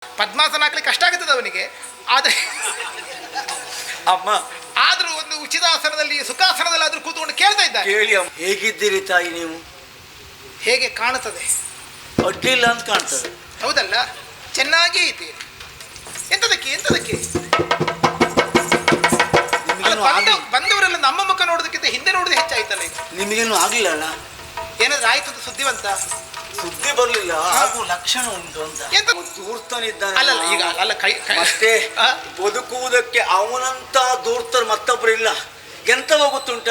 ಪದ್ಮಾಸನ ಹಾಕ್ಲಿಕ್ಕೆ ಕಷ್ಟ ಆಗ್ತದೆ ಅವನಿಗೆ. ಆದರೆ ಅಮ್ಮ ಆದ್ರೂ ಒಂದು ಉಚಿತಾಸನದಲ್ಲಿ ಸುಖಾಸನದಲ್ಲಿ ಆದ್ರೂ ಕೂತ್ಕೊಂಡು ಕೇಳ್ತಾ ಇದ್ದಾರೆ. ಕೇಳಿ ಅಮ್ಮ, ಹೇಗಿದ್ದೀರಿ ತಾಯಿ ನೀವು? ಹೇಗೆ ಕಾಣುತ್ತದೆ? ಅಡ್ಡಿಲ್ಲ ಅಂತ ಕಾಣ್ತದೆ. ಹೌದಲ್ಲ, ಚೆನ್ನಾಗಿ ಇದ್ದೀರಿ. ಎಂತದಕ್ಕೆ ಎಂತದಕ್ಕೆ ಬಂದವರೆಲ್ಲ ನಮ್ಮ ಮುಖ ನೋಡೋದಕ್ಕಿಂತ ಹಿಂದೆ ನೋಡೋದು ಹೆಚ್ಚಾಯ್ತಲ್ಲ. ಈಗ ನಿಮಗೇನು ಆಗ್ಲಿಲ್ಲ? ಏನಾದ್ರು ಆಯ್ತು ಸುದ್ದಿವಂತ? ಸುದ್ದಿ ಬರ್ಲಿಲ್ಲ, ಹಾಗೂ ಲಕ್ಷಣ ಉಂಟು ಅಂತ. ಎಂತ ದೂರ್ತಾನಿದ್ದಾನೆ. ಅಲ್ಲಲ್ಲ, ಈಗ ಅಲ್ಲ ಮತ್ತೆ ಬದುಕುವುದಕ್ಕೆ ಅವನಂತ ದೂರ್ತರು ಮತ್ತೊಬ್ರು ಇಲ್ಲ. ಎಂತ ಗೊತ್ತುಂಟ,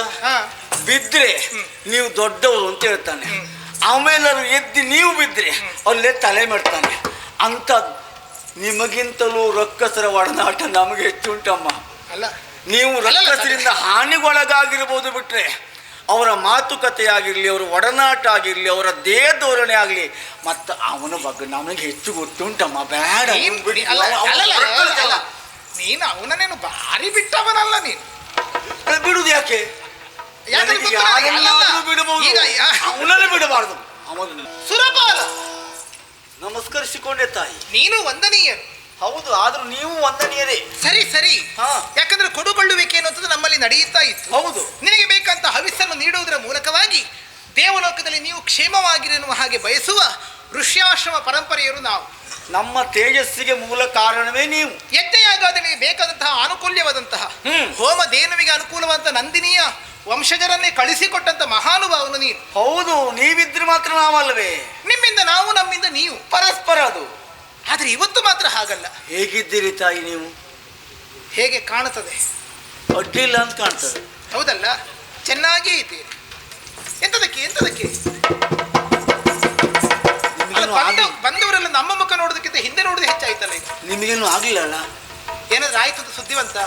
ಬಿದ್ರೆ ನೀವು ದೊಡ್ಡವರು ಅಂತ ಹೇಳ್ತಾನೆ, ಆಮೇಲೆ ಎದ್ದು ನೀವು ಬಿದ್ರೆ ಅಲ್ಲೇ ತಲೆ ಮಾಡ್ತಾನೆ ಅಂತ. ನಿಮಗಿಂತಲೂ ರಕ್ಕಸರ ಒಡನಾಟ ನಮಗೆ ಹೆಚ್ಚುಂಟಮ್ಮ. ಅಲ್ಲ, ನೀವು ರಕ್ಕಸರಿಂದ ಹಾನಿಗೊಳಗಾಗಿರ್ಬೋದು, ಬಿಟ್ರೆ ಅವರ ಮಾತುಕತೆ ಆಗಿರಲಿ, ಅವರ ಒಡನಾಟ ಆಗಿರಲಿ, ಅವರ ದೇಹ ಧೋರಣೆ ಆಗಲಿ, ಮತ್ತು ಅವನ ಬಗ್ಗೆ ನಮಗೆ ಹೆಚ್ಚು ಗೊತ್ತುಂಟಮ್ಮ. ಬೇಡ ನೀನು ಅವನನ್ನೇನು ಭಾರಿ ಬಿಟ್ಟವನಲ್ಲ ನೀನು. ಬಿಡುದು ಯಾಕೆ? ಬಿಡಬಹುದು, ಅವನನ್ನು ಬಿಡಬಾರ್ದು. ಅವನು ಸುರಪಾಲ ನಮಸ್ಕರಿಸಿಕೊಂಡೆ ತಾಯಿ. ನೀನು ವಂದನೀಯರು. ಹೌದು, ಆದ್ರೂ ನೀವು ವಂದನೀಯರೇ. ಸರಿ ಸರಿ. ಯಾಕಂದ್ರೆ ಕೊಡುಕೊಳ್ಳುವಿಕೆ ಅನ್ನುವಂಥದ್ದು ನಮ್ಮಲ್ಲಿ ನಡೆಯುತ್ತಾ ಇತ್ತು. ಹೌದು, ನಿನಗೆ ಬೇಕಂತ ಹವಿಸ್ಸನ್ನು ನೀಡುವುದರ ಮೂಲಕವಾಗಿ ದೇವಲೋಕದಲ್ಲಿ ನೀವು ಕ್ಷೇಮವಾಗಿರುವ ಹಾಗೆ ಬಯಸುವ ಋಷ್ಯಾಶ್ರಮ ಪರಂಪರೆಯರು ನಾವು. ನಮ್ಮ ತೇಜಸ್ಸಿಗೆ ಮೂಲ ಕಾರಣವೇ ನೀವು. ಯಜ್ಞಯಾಗಾದಿಗೆ ಬೇಕಾದಂತಹ ಅನುಕೂಲ್ಯವಾದಂತಹ ಹೋಮ ದೇನುವಿಗೆ ಅನುಕೂಲವಾದಂತಹ ನಂದಿನಿಯ ವಂಶಜರನ್ನೇ ಕಳಿಸಿಕೊಟ್ಟಂತ ಮಹಾನುಭಾವನು ನೀನು. ಹೌದು, ನೀವಿದ್ರೆ ಮಾತ್ರ ನಾವಲ್ವೇ? ನಿಮ್ಮಿಂದ ನಾವು, ನಮ್ಮಿಂದ ನೀವು, ಪರಸ್ಪರ ಅದು. ಆದ್ರೆ ಇವತ್ತು ಮಾತ್ರ ಹಾಗಲ್ಲ. ಹೇಗಿದ್ದೀರಿ ತಾಯಿ ನೀವು? ಹೇಗೆ ಕಾಣುತ್ತದೆ? ಅಡ್ಡಿಲ್ಲ ಅಂತ ಕಾಣ್ತದೆ. ಹೌದಲ್ಲ, ಚೆನ್ನಾಗಿ ಇದ್ದೀರಿ. ಎಂತದಕ್ಕೆ ಎಂತದಕ್ಕೆ ಬಂದವರೆಲ್ಲ ನಮ್ಮ ಮುಖ ನೋಡೋದಕ್ಕಿಂತ ಹಿಂದೆ ನೋಡೋದು ಹೆಚ್ಚಾಯ್ತಲ್ಲ. ಈಗ ನಿಮಗೇನು ಆಗ್ಲಿಲ್ಲ? ಏನಾದ್ರು ಆಯ್ತು ಸುದ್ದಿವಂತ?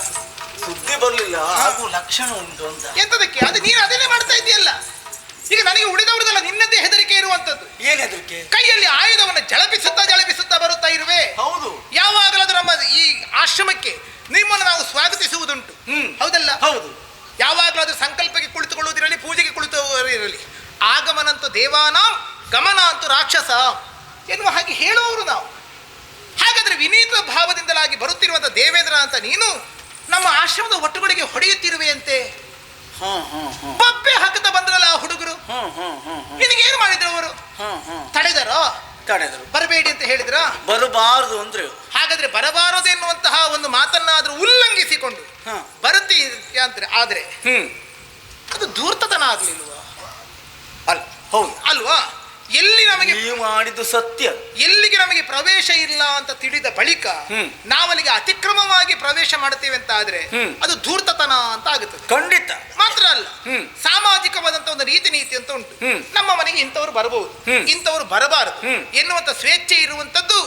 ಸುದ್ದಿ ಬರ್ಲಿಲ್ಲ, ಹಾಗೂ ಲಕ್ಷಣ ಉಂಟು ಅಂತ. ಎಂತದಕ್ಕೆ? ಅದು ನೀನು ಅದನ್ನೇ ಮಾಡ್ತಾ ಇದೆಯಲ್ಲ. ಈಗ ನನಗೆ ಉಳಿದವರದಲ್ಲ, ನಿನ್ನದೇ ಹೆದರಿಕೆ ಇರುವಂತದ್ದು. ಏನ್ ಹೆದರಿಕೆ? ಕೈಯಲ್ಲಿ ಆಯುಧವನ್ನು ಜಳಪಿಸುತ್ತಾ ಬರುತ್ತಾ ಇರುವೆ. ಹೌದು, ಯಾವಾಗಲಾದ್ರೂ ನಮ್ಮ ಈ ಆಶ್ರಮಕ್ಕೆ ನಿಮ್ಮನ್ನು ನಾವು ಸ್ವಾಗತಿಸುವುದುಂಟು. ಹೌದಲ್ಲ? ಹೌದು. ಯಾವಾಗಲಾದ್ರೂ ಸಂಕಲ್ಪಕ್ಕೆ ಕುಳಿತುಕೊಳ್ಳುವುದಿರಲಿ, ಪೂಜೆಗೆ ಕುಳಿತುಕೊಳ್ಳಿರಲಿ, ಆಗಮನಂತೂ ದೇವಾನಾಂ ಗಮನ ಅಂತೂ ರಾಕ್ಷಸ ಎನ್ನುವ ಹಾಗೆ ಹೇಳುವವರು ನಾವು. ಹಾಗಾದ್ರೆ ವಿನೀತ ಭಾವದಿಂದಲಾಗಿ ಬರುತ್ತಿರುವಂತ ದೇವೇಂದ್ರ ಅಂತ ನೀನು ನಮ್ಮ ಆಶ್ರಮದ ಒಟ್ಟುಗಳಿಗೆ ಹೊಡೆಯುತ್ತಿರುವೆಯಂತೆ. ಬಬ್ಬೆ ಹಾಕುತ್ತಾ ಬಂದ್ರಲ್ಲ ಆ ಹುಡುಗರು, ನಿನಗೇನು ಮಾಡಿದ್ರು ಅವರು? ತಡೆದರೋ? ಬರಬೇಡಿ ಅಂತ ಹೇಳಿದ್ರ? ಬರಬಾರದು ಅಂದ್ರೆ. ಹಾಗಾದ್ರೆ ಬರಬಾರದು ಎನ್ನುವಂತಹ ಒಂದು ಮಾತನ್ನಾದ್ರೂ ಉಲ್ಲಂಘಿಸಿಕೊಂಡು ಬರುತ್ತಿ ಅಂದ್ರೆ ಆದ್ರೆ ಅದು ಧೂರ್ತತನ ಆಗ್ಲಿಲ್ವಾ? ಅಲ್ಲ, ಹೌದು ಅಲ್ವಾ? ಎಲ್ಲಿ ನಮಗೆ ಮಾಡಿದ್ದು ಸತ್ಯ, ಎಲ್ಲಿಗೆ ನಮಗೆ ಪ್ರವೇಶ ಇಲ್ಲ ಅಂತ ತಿಳಿದ ಬಳಿಕ ನಾವಲ್ಲಿಗೆ ಅತಿಕ್ರಮವಾಗಿ ಪ್ರವೇಶ ಮಾಡ್ತೇವೆ ಅಂತ ಆದ್ರೆ ಅದು ಧೂರ್ತತನ ಅಂತ ಆಗುತ್ತದೆ. ಖಂಡಿತ. ಮಾತ್ರ ಅಲ್ಲ, ಸಾಮಾಜಿಕವಾದಂತ ಒಂದು ರೀತಿ ನೀತಿ ಅಂತ ಉಂಟು. ನಮ್ಮ ಮನೆಗೆ ಇಂಥವ್ರು ಬರಬಹುದು, ಇಂಥವ್ರು ಬರಬಾರದು ಎನ್ನುವಂತ ಸ್ವೇಚ್ಛೆ ಇರುವಂತದ್ದು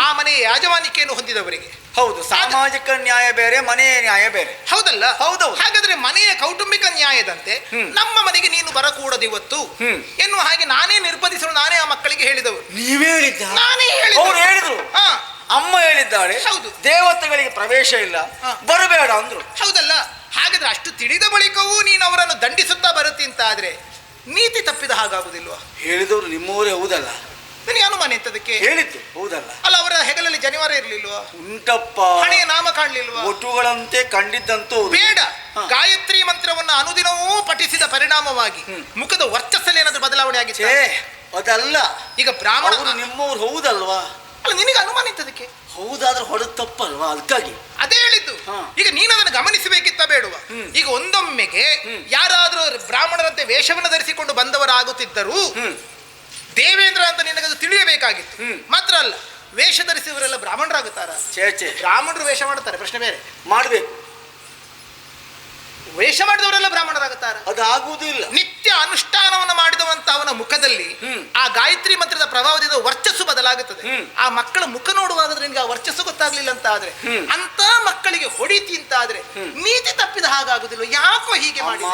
ಆ ಮನೆಯ ಯಾಜಮಾನಿಕೆಯನ್ನು ಹೊಂದಿದವರಿಗೆ. ಹೌದು, ಸಾಮಾಜಿಕ ನ್ಯಾಯ ಬೇರೆ, ಮನೆಯ ನ್ಯಾಯ ಬೇರೆ. ಹೌದಲ್ಲ? ಹೌದು. ಹಾಗಾದ್ರೆ ಮನೆಯ ಕೌಟುಂಬಿಕ ನ್ಯಾಯದಂತೆ ನಮ್ಮ ಮನೆಗೆ ನೀನು ಬರಕೂಡದು ಇವತ್ತು ಎನ್ನುವ ಹಾಗೆ ನಾನೇ ನಿರ್ಬಂಧಿಸಲು, ನಾನೇ ಆ ಮಕ್ಕಳಿಗೆ ಹೇಳಿದವರು. ನೀವೇ ಹೇಳಿದ್ದ? ನಾನೇ ಹೇಳಿದ್ರು. ಅಮ್ಮ ಹೇಳಿದ್ದಾಳೆ, ಹೌದು, ದೇವತೆಗಳಿಗೆ ಪ್ರವೇಶ ಇಲ್ಲ, ಬರಬೇಡ ಅಂದ್ರು. ಹೌದಲ್ಲ? ಹಾಗಾದ್ರೆ ಅಷ್ಟು ತಿಳಿದ ಬಳಿಕವೂ ನೀನು ಅವರನ್ನು ದಂಡಿಸುತ್ತಾ ಬರುತ್ತೀಂತಾದ್ರೆ ನೀತಿ ತಪ್ಪಿದ ಹಾಗಾಗುದಿಲ್ವಾ? ಹೇಳಿದವರು ನಿಮ್ಮವರೇ, ಹೌದಲ್ಲ? ನಿನಗೆ ಅನುಮಾನ ಎಂತದಕ್ಕೆ? ಹೇಳಿದ್ದು ಹೌದಲ್ಲ? ಅಲ್ಲ, ಅವರ ಹೆಗಲಲ್ಲಿ ಜನಿವಾರ ಇರ್ಲಿಲ್ವಾ? ಉಂಟಪ್ಪ. ಹಣೆಯ ನಾಮ ಕಾಣ್ಲಿಲ್ವಾ? ಒಟುಗಳಂತೆ ಕಂಡಿದ್ದಂತೂ ಬೇಡ. ಗಾಯತ್ರಿ ಮಂತ್ರವನ್ನು ಅನುದಿನವೂ ಪಠಿಸಿದ ಪರಿಣಾಮವಾಗಿ ಮುಖದ ವರ್ಚಸ್ಸಲ್ಲಿ ಏನಾದ್ರೂ ಬದಲಾವಣೆ ಆಗಿದೆ? ಅದಲ್ಲ. ಈಗ ಬ್ರಾಹ್ಮಣ ನಿಮ್ಮವ್ರು, ಹೌದಲ್ವಾ? ಅಲ್ಲ, ನಿನಗೆ ಅನುಮಾನ ಎಂತದಕ್ಕೆ? ಹೌದಾದ್ರೆ ಹೊಡೆದು ತಪ್ಪಲ್ವಾ? ಅದಕ್ಕಾಗಿ ಅದೇ ಹೇಳಿದ್ದು. ಈಗ ನೀನು ಅದನ್ನು ಗಮನಿಸಬೇಕಿತ್ತ ಬೇಡುವ? ಈಗ ಒಂದೊಮ್ಮೆಗೆ ಯಾರಾದ್ರೂ ಬ್ರಾಹ್ಮಣರಂತೆ ವೇಷವನ್ನು ಧರಿಸಿಕೊಂಡು ಬಂದವರಾಗುತ್ತಿದ್ದರೂ ದೇವೇಂದ್ರ ಅಂತ ನಿನಗದು ತಿಳಿಯಬೇಕಾಗಿತ್ತು. ಮಾತ್ರ ಅಲ್ಲ, ವೇಷ ಧರಿಸಿದವರೆಲ್ಲ ಬ್ರಾಹ್ಮಣರಾಗುತ್ತಾರ? ಬ್ರಾಹ್ಮಣರು ವೇಷ ಮಾಡುತ್ತಾರೆ, ಪ್ರಶ್ನೆ ಬೇರೆ. ಮಾಡಬೇಕು. ವೇಷ ಮಾಡಿದವರೆಲ್ಲ ಬ್ರಾಹ್ಮಣರಾಗುತ್ತಾರ? ಅದು ಆಗುವುದಿಲ್ಲ. ನಿತ್ಯ ಅನುಷ್ಠಾನವನ್ನು ಮಾಡಿದವಂತವನ ಮುಖದಲ್ಲಿ ಆ ಗಾಯತ್ರಿ ಮಂತ್ರದ ಪ್ರಭಾವದಿಂದ ವರ್ಚಸ್ಸು ಬದಲಾಗುತ್ತದೆ. ಆ ಮಕ್ಕಳ ಮುಖ ನೋಡುವಾಗ ನಿನ್ಗೆ ಆ ವರ್ಚಸ್ಸು ಗೊತ್ತಾಗ್ಲಿಲ್ಲ ಅಂತ ಆದ್ರೆ, ಅಂತ ಮಕ್ಕಳಿಗೆ ಹೊಡಿತಿ ಅಂತ ಆದ್ರೆ ನೀತಿ ತಪ್ಪಿದ ಹಾಗಾಗುದಿಲ್ಲ. ಯಾಕೋ ಹೀಗೆ ಮಾಡಿ?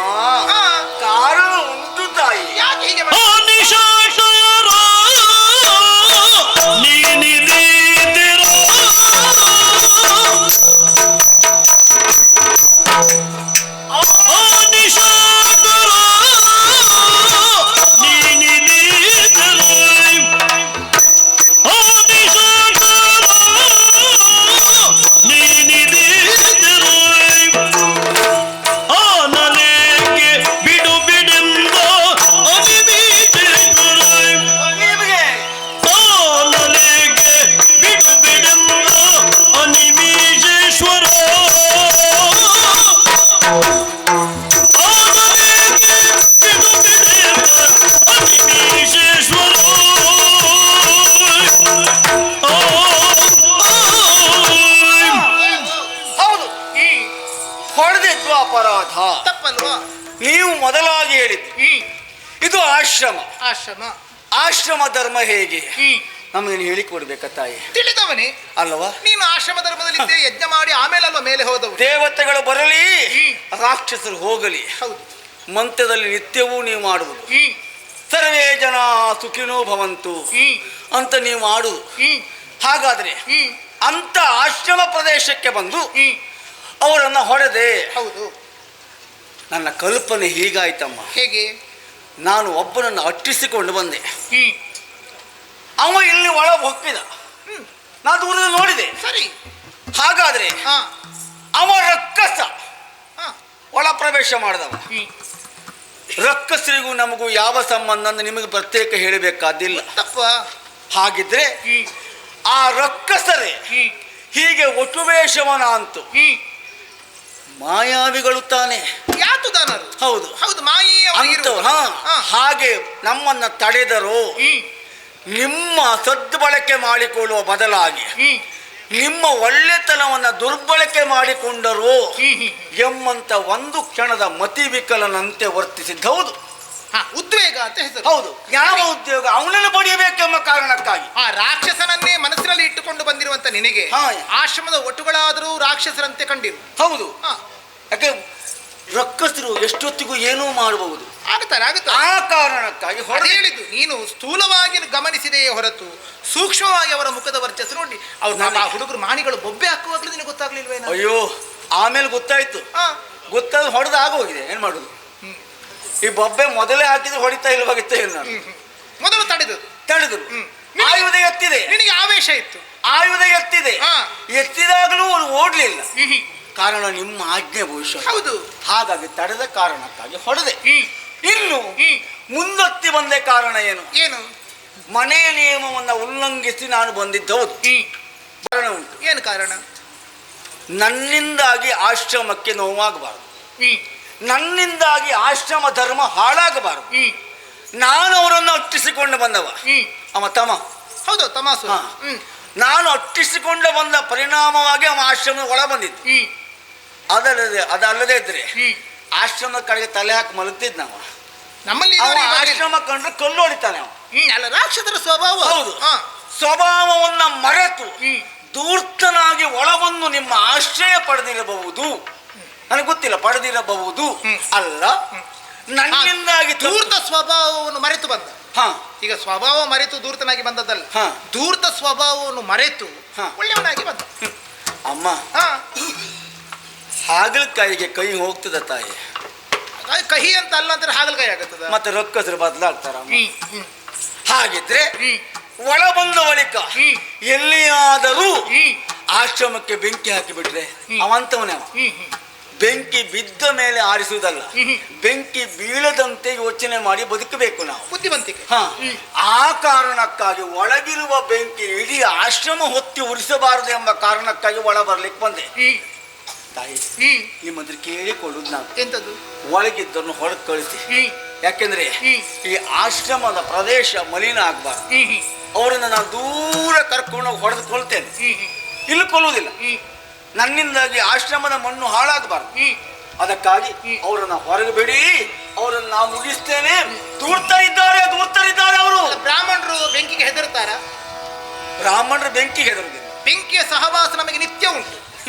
ಕಾರಣ ಉಂಟು ತಾಯಿ. ಯಾಕೆ ಹೀಗೆ ಮಾಡಿ? ಅಪರಾಧ. ತಪ್ಪಲ್ವಾ? ನೀವು ಮೊದಲಾಗಿ ಹೇಳಿದ್ದು ಇದು ಆಶ್ರಮ. ಆಶ್ರಮ ಆಶ್ರಮ ಧರ್ಮ ಹೇಗೆ ನಮಗೆ ಹೇಳಿಕೊಡ್ಬೇಕ ತಾಯಿ? ತಿಳಿದವನೇ ಅಲ್ವಾ? ನೀನು ಆಶ್ರಮ ಧರ್ಮದಲ್ಲಿದ್ದೆ, ಯಜ್ಞ ಮಾಡಿ ಆಮೇಲೆ ಅಲ್ವಾ ಮೇಲೆ ಹೋದವು. ದೇವತೆಗಳು ಬರಲಿ, ರಾಕ್ಷಸರು ಹೋಗಲಿ, ಹೌದು, ಮಂತ್ರದಲ್ಲಿ ನಿತ್ಯವೂ ನೀವು ಮಾಡುವುದು. ಸರ್ವೇ ಜನ ಸುಖಿನೋ ಭವಂತು ಅಂತ ನೀವು ಮಾಡುವುದು. ಹಾಗಾದ್ರೆ ಅಂತ ಆಶ್ರಮ ಪ್ರದೇಶಕ್ಕೆ ಬಂದು ಅವರನ್ನ ಹೊಡೆದೆ. ಹೌದು. ನನ್ನ ಕಲ್ಪನೆ ಹೀಗಾಯ್ತಮ್ಮ. ಹೇಗೆ? ನಾನು ಒಬ್ಬನನ್ನು ಅಟ್ಟಿಸಿಕೊಂಡು ಬಂದೆ. ಅವ ಇಲ್ಲಿ ಒಳ ಹೊಕ್ಕಿದ, ನಾ ದೂರದಲ್ಲಿ ನೋಡಿದೆ. ಸರಿ. ಹಾಗಾದ್ರೆ ಅವ ರಕ್ಕಸ ಒಳ ಪ್ರವೇಶ ಮಾಡಿದವ. ರಕ್ಕಸರಿಗೂ ನಮಗೂ ಯಾವ ಸಂಬಂಧ ಅಂತ ನಿಮಗೆ ಪ್ರತ್ಯೇಕ ಹೇಳಬೇಕಾದಿಲ್ಲ. ತಪ್ಪ. ಹಾಗಿದ್ರೆ ಆ ರಕ್ಕಸರೇ ಹೀಗೆ ಒಟುವೇಷವನ ಅಂತು ಮಾಯಾವಿಗಳು ತಾನೆ. ಯಾತುದಾನರು. ಹೌದು ಹೌದು, ಮಾಯೇ ಹಾಗೆ ನಮ್ಮನ್ನ ತಡೆದರು. ನಿಮ್ಮ ಸದ್ಬಳಕೆ ಮಾಡಿಕೊಳ್ಳುವ ಬದಲಾಗಿ ನಿಮ್ಮ ಒಳ್ಳೆತನವನ್ನ ದುರ್ಬಳಕೆ ಮಾಡಿಕೊಂಡರು ಎಂಬಂತ ಒಂದು ಕ್ಷಣದ ಮತಿವಿಕಲನಂತೆ ವರ್ತಿಸಿದ್ದು. ಹೌದು, ಉದ್ವೇಗ ಅಂತ ಹೆಸರು. ಹೌದು. ಯಾವ ಉದ್ಯೋಗ? ಅವನನ್ನು ಪಡೆಯಬೇಕೆಂಬ ಕಾರಣಕ್ಕಾಗಿ ಆ ರಾಕ್ಷಸನನ್ನೇ ಮನಸ್ಸಿನಲ್ಲಿ ಇಟ್ಟುಕೊಂಡು ಬಂದಿರುವಂತ ನಿನಗೆ ಆಶ್ರಮದ ಒಟ್ಟುಗಳಾದರೂ ರಾಕ್ಷಸರಂತೆ ಕಂಡಿರು. ಹೌದು. ಯಾಕೆ ರಕ್ಕಸರು ಎಷ್ಟೊತ್ತಿಗೂ ಏನೂ ಮಾಡಬಹುದು. ಆ ಕಾರಣಕ್ಕಾಗಿ ಹೇಳಿದ್ದು ನೀನು ಸ್ಥೂಲವಾಗಿ ಗಮನಿಸಿದೆಯೇ ಹೊರತು ಸೂಕ್ಷ್ಮವಾಗಿ ಅವರ ಮುಖದ ವರ್ಚಸ್ಸು ನೋಡಿ. ಅವ್ರು ಹುಡುಗರು ಮಾಣಿಗಳು ಬೊಬ್ಬೆ ಹಾಕುವಾಗಲೂ ನಿನಗೆ ಗೊತ್ತಾಗ್ಲಿಲ್ವೇನೋ? ಅಯ್ಯೋ, ಆಮೇಲೆ ಗೊತ್ತಾಯ್ತು. ಗೊತ್ತಾದ ಹೊಡೆದ ಆಗೋಗಿದೆ. ಏನ್ ಮಾಡುದು? ಈ ಬೊಬ್ಬೆ ಮೊದಲೇ ಹಾಕಿದ್ರೆ ಹೊಡಿತಾ ಇಲ್ವಾಗಿತ್ತ ಇಲ್ಲ. ಮೊದಲು ತಡೆದರು. ಆಯುಧ ಎತ್ತಿದೆ. ನಿನಗೆ ಆವೇಶ ಇತ್ತು. ಆಯುಧ ಎತ್ತಿದೆ. ಎತ್ತಿದಾಗಲೂ ಅವ್ರು ಓಡ್ಲಿಲ್ಲ. ಕಾರಣ ನಿಮ್ಮ ಆಜ್ಞೆ ಬಹುಶಃ. ಹೌದು. ಹಾಗಾಗಿ ತಡೆದ ಕಾರಣಕ್ಕಾಗಿ ಹೊಡೆದೆ. ಇನ್ನು ಮುಂದತ್ತಿ ಬಂದ ಕಾರಣ ಏನು? ಮನೆಯ ನಿಯಮವನ್ನ ಉಲ್ಲಂಘಿಸಿ ನಾನು ಬಂದಿದ್ದೌದು. ಕಾರಣ ಉಂಟು. ಏನು ಕಾರಣ? ನನ್ನಿಂದಾಗಿ ಆಶ್ರಮಕ್ಕೆ ನೋವಾಗಬಾರದು, ನನ್ನಿಂದಾಗಿ ಆಶ್ರಮ ಧರ್ಮ ಹಾಳಾಗಬಾರದು. ನಾನು ಅವರನ್ನು ಅಟ್ಟಿಸಿಕೊಂಡು ಬಂದವ. ಅವ ತಮ. ಹೌದು, ತಮಾಸು. ನಾನು ಅಟ್ಟಿಸಿಕೊಂಡು ಬಂದ ಪರಿಣಾಮವಾಗಿ ಅವ ಆಶ್ರಮದ ಒಳ ಬಂದಿದ್ದು. ಅದಲ್ಲದೆ ಇದ್ರೆ ಆಶ್ರಮದ ಕಡೆಗೆ ತಲೆ ಹಾಕಿ ಮಲಗ್ತಿದ್ ನಾವು. ನಮ್ಮಲ್ಲಿ ಆಶ್ರಮ ಕಂಡ್ರೆ ಕಲ್ಲು ಹೊಡಿತಾನೆ ಅವ. ಅಲ್ಲ, ರಾಕ್ಷಸರ ಸ್ವಭಾವ. ಹೌದು. ಸ್ವಭಾವವನ್ನ ಮರೆತು ದೂರ್ತನಾಗಿ ಒಳಬಂದು ನಿಮ್ಮ ಆಶ್ರಯ ಪಡೆದಿರಬಹುದು. ನನಗೆ ಗೊತ್ತಿಲ್ಲ, ಪಡೆದಿರಬಹುದು. ಅಲ್ಲ, ನನ್ನಿಂದಾಗಿ ಧೂರ್ತ ಸ್ವಭಾವವನ್ನು ಮರೆತು ಬಂದ. ಈಗ ಸ್ವಭಾವ ಮರೆತು ಧೂರ್ತನಾಗಿ ಬಂದದ್ದಲ್ಲ, ಧೂರ್ತ ಸ್ವಭಾವವನ್ನು ಮರೆತು ಒಳ್ಳೆಯವನಾಗಿ ಬಂದ. ಅಮ್ಮ, ಹಾಗಲಕಾಯಿಗೆ ಕೈ ಹೋಗ್ತದ ತಾಯಿ? ಕಹಿ ಅಂತ ಅಲ್ಲ ಅಂದ್ರೆ ಹಾಗಲಕಾಯಿ ಆಗತ್ತದ. ಮತ್ತೆ ರೊಕ್ಕಸರು ಬದಲಾಗ್ತಾರ. ಹಾಗಿದ್ರೆ ಒಳ ಬಂದ ಬಳಿಕ ಎಲ್ಲಿಯಾದರೂ ಆಶ್ರಮಕ್ಕೆ ಬೆಂಕಿ ಹಾಕಿಬಿಟ್ರೆ ಅವಂತವನೇ. ಬೆಂಕಿ ಬಿದ್ದ ಮೇಲೆ ಆರಿಸುವುದಲ್ಲ, ಬೆಂಕಿ ಬೀಳದಂತೆ ಯೋಚನೆ ಮಾಡಿ ಬದುಕಬೇಕು ನಾವು. ಬುದ್ಧಿವಂತಿಕೆ. ಆ ಕಾರಣಕ್ಕಾಗಿ ಒಳಗಿರುವ ಬೆಂಕಿ ಇಡೀ ಆಶ್ರಮ ಹೊತ್ತಿ ಉರಿಸಬಾರದು ಎಂಬ ಕಾರಣಕ್ಕಾಗಿ ಒಳ ಬರ್ಲಿಕ್ಕೆ ಬಂದೆ. ತಾಯಿ, ನಿಮ್ಮ ಹತ್ರ ಕೇಳಿಕೊಳ್ಳುದು ನಾನು. ಎಂತದ್ದು? ಒಳಗಿದ್ದನ್ನು ಹೊರಗೆ ಕಳಿಸಿ. ಯಾಕೆಂದ್ರೆ ಈ ಆಶ್ರಮದ ಪ್ರದೇಶ ಮಲಿನ ಆಗ್ಬಾರ್ದು. ಅವರನ್ನ ನಾನು ದೂರ ಕರ್ಕೊಂಡೋಗಿ ಹೊಡೆದುಕೊಳ್ತೇನೆ. ಇಲ್ಲಿ ಕೊಲ್ಲುವುದಿಲ್ಲ. ನನ್ನಿಂದಾಗಿ ಆಶ್ರಮದ ಮಣ್ಣು ಹಾಳಾಗಬಾರ್ದು. ಅದಕ್ಕಾಗಿ ಅವರನ್ನ ಹೊರಗೆ ಬಿಡಿ, ಅವರನ್ನು ನಾವು ಮುಗಿಸ್ತೇನೆ. ದೂರ್ತರಿದ್ದಾರೆ ಅವರು. ಬ್ರಾಹ್ಮಣರು ಬೆಂಕಿಗೆ ಹೆದರ್ತಾರ? ಬ್ರಾಹ್ಮಣರು ಬೆಂಕಿಗೆ ಹೆದರುವುದಿಲ್ಲ. ಬೆಂಕಿಯ ಸಹವಾಸ ನಮಗೆ ನಿತ್ಯ ಉಂಟು.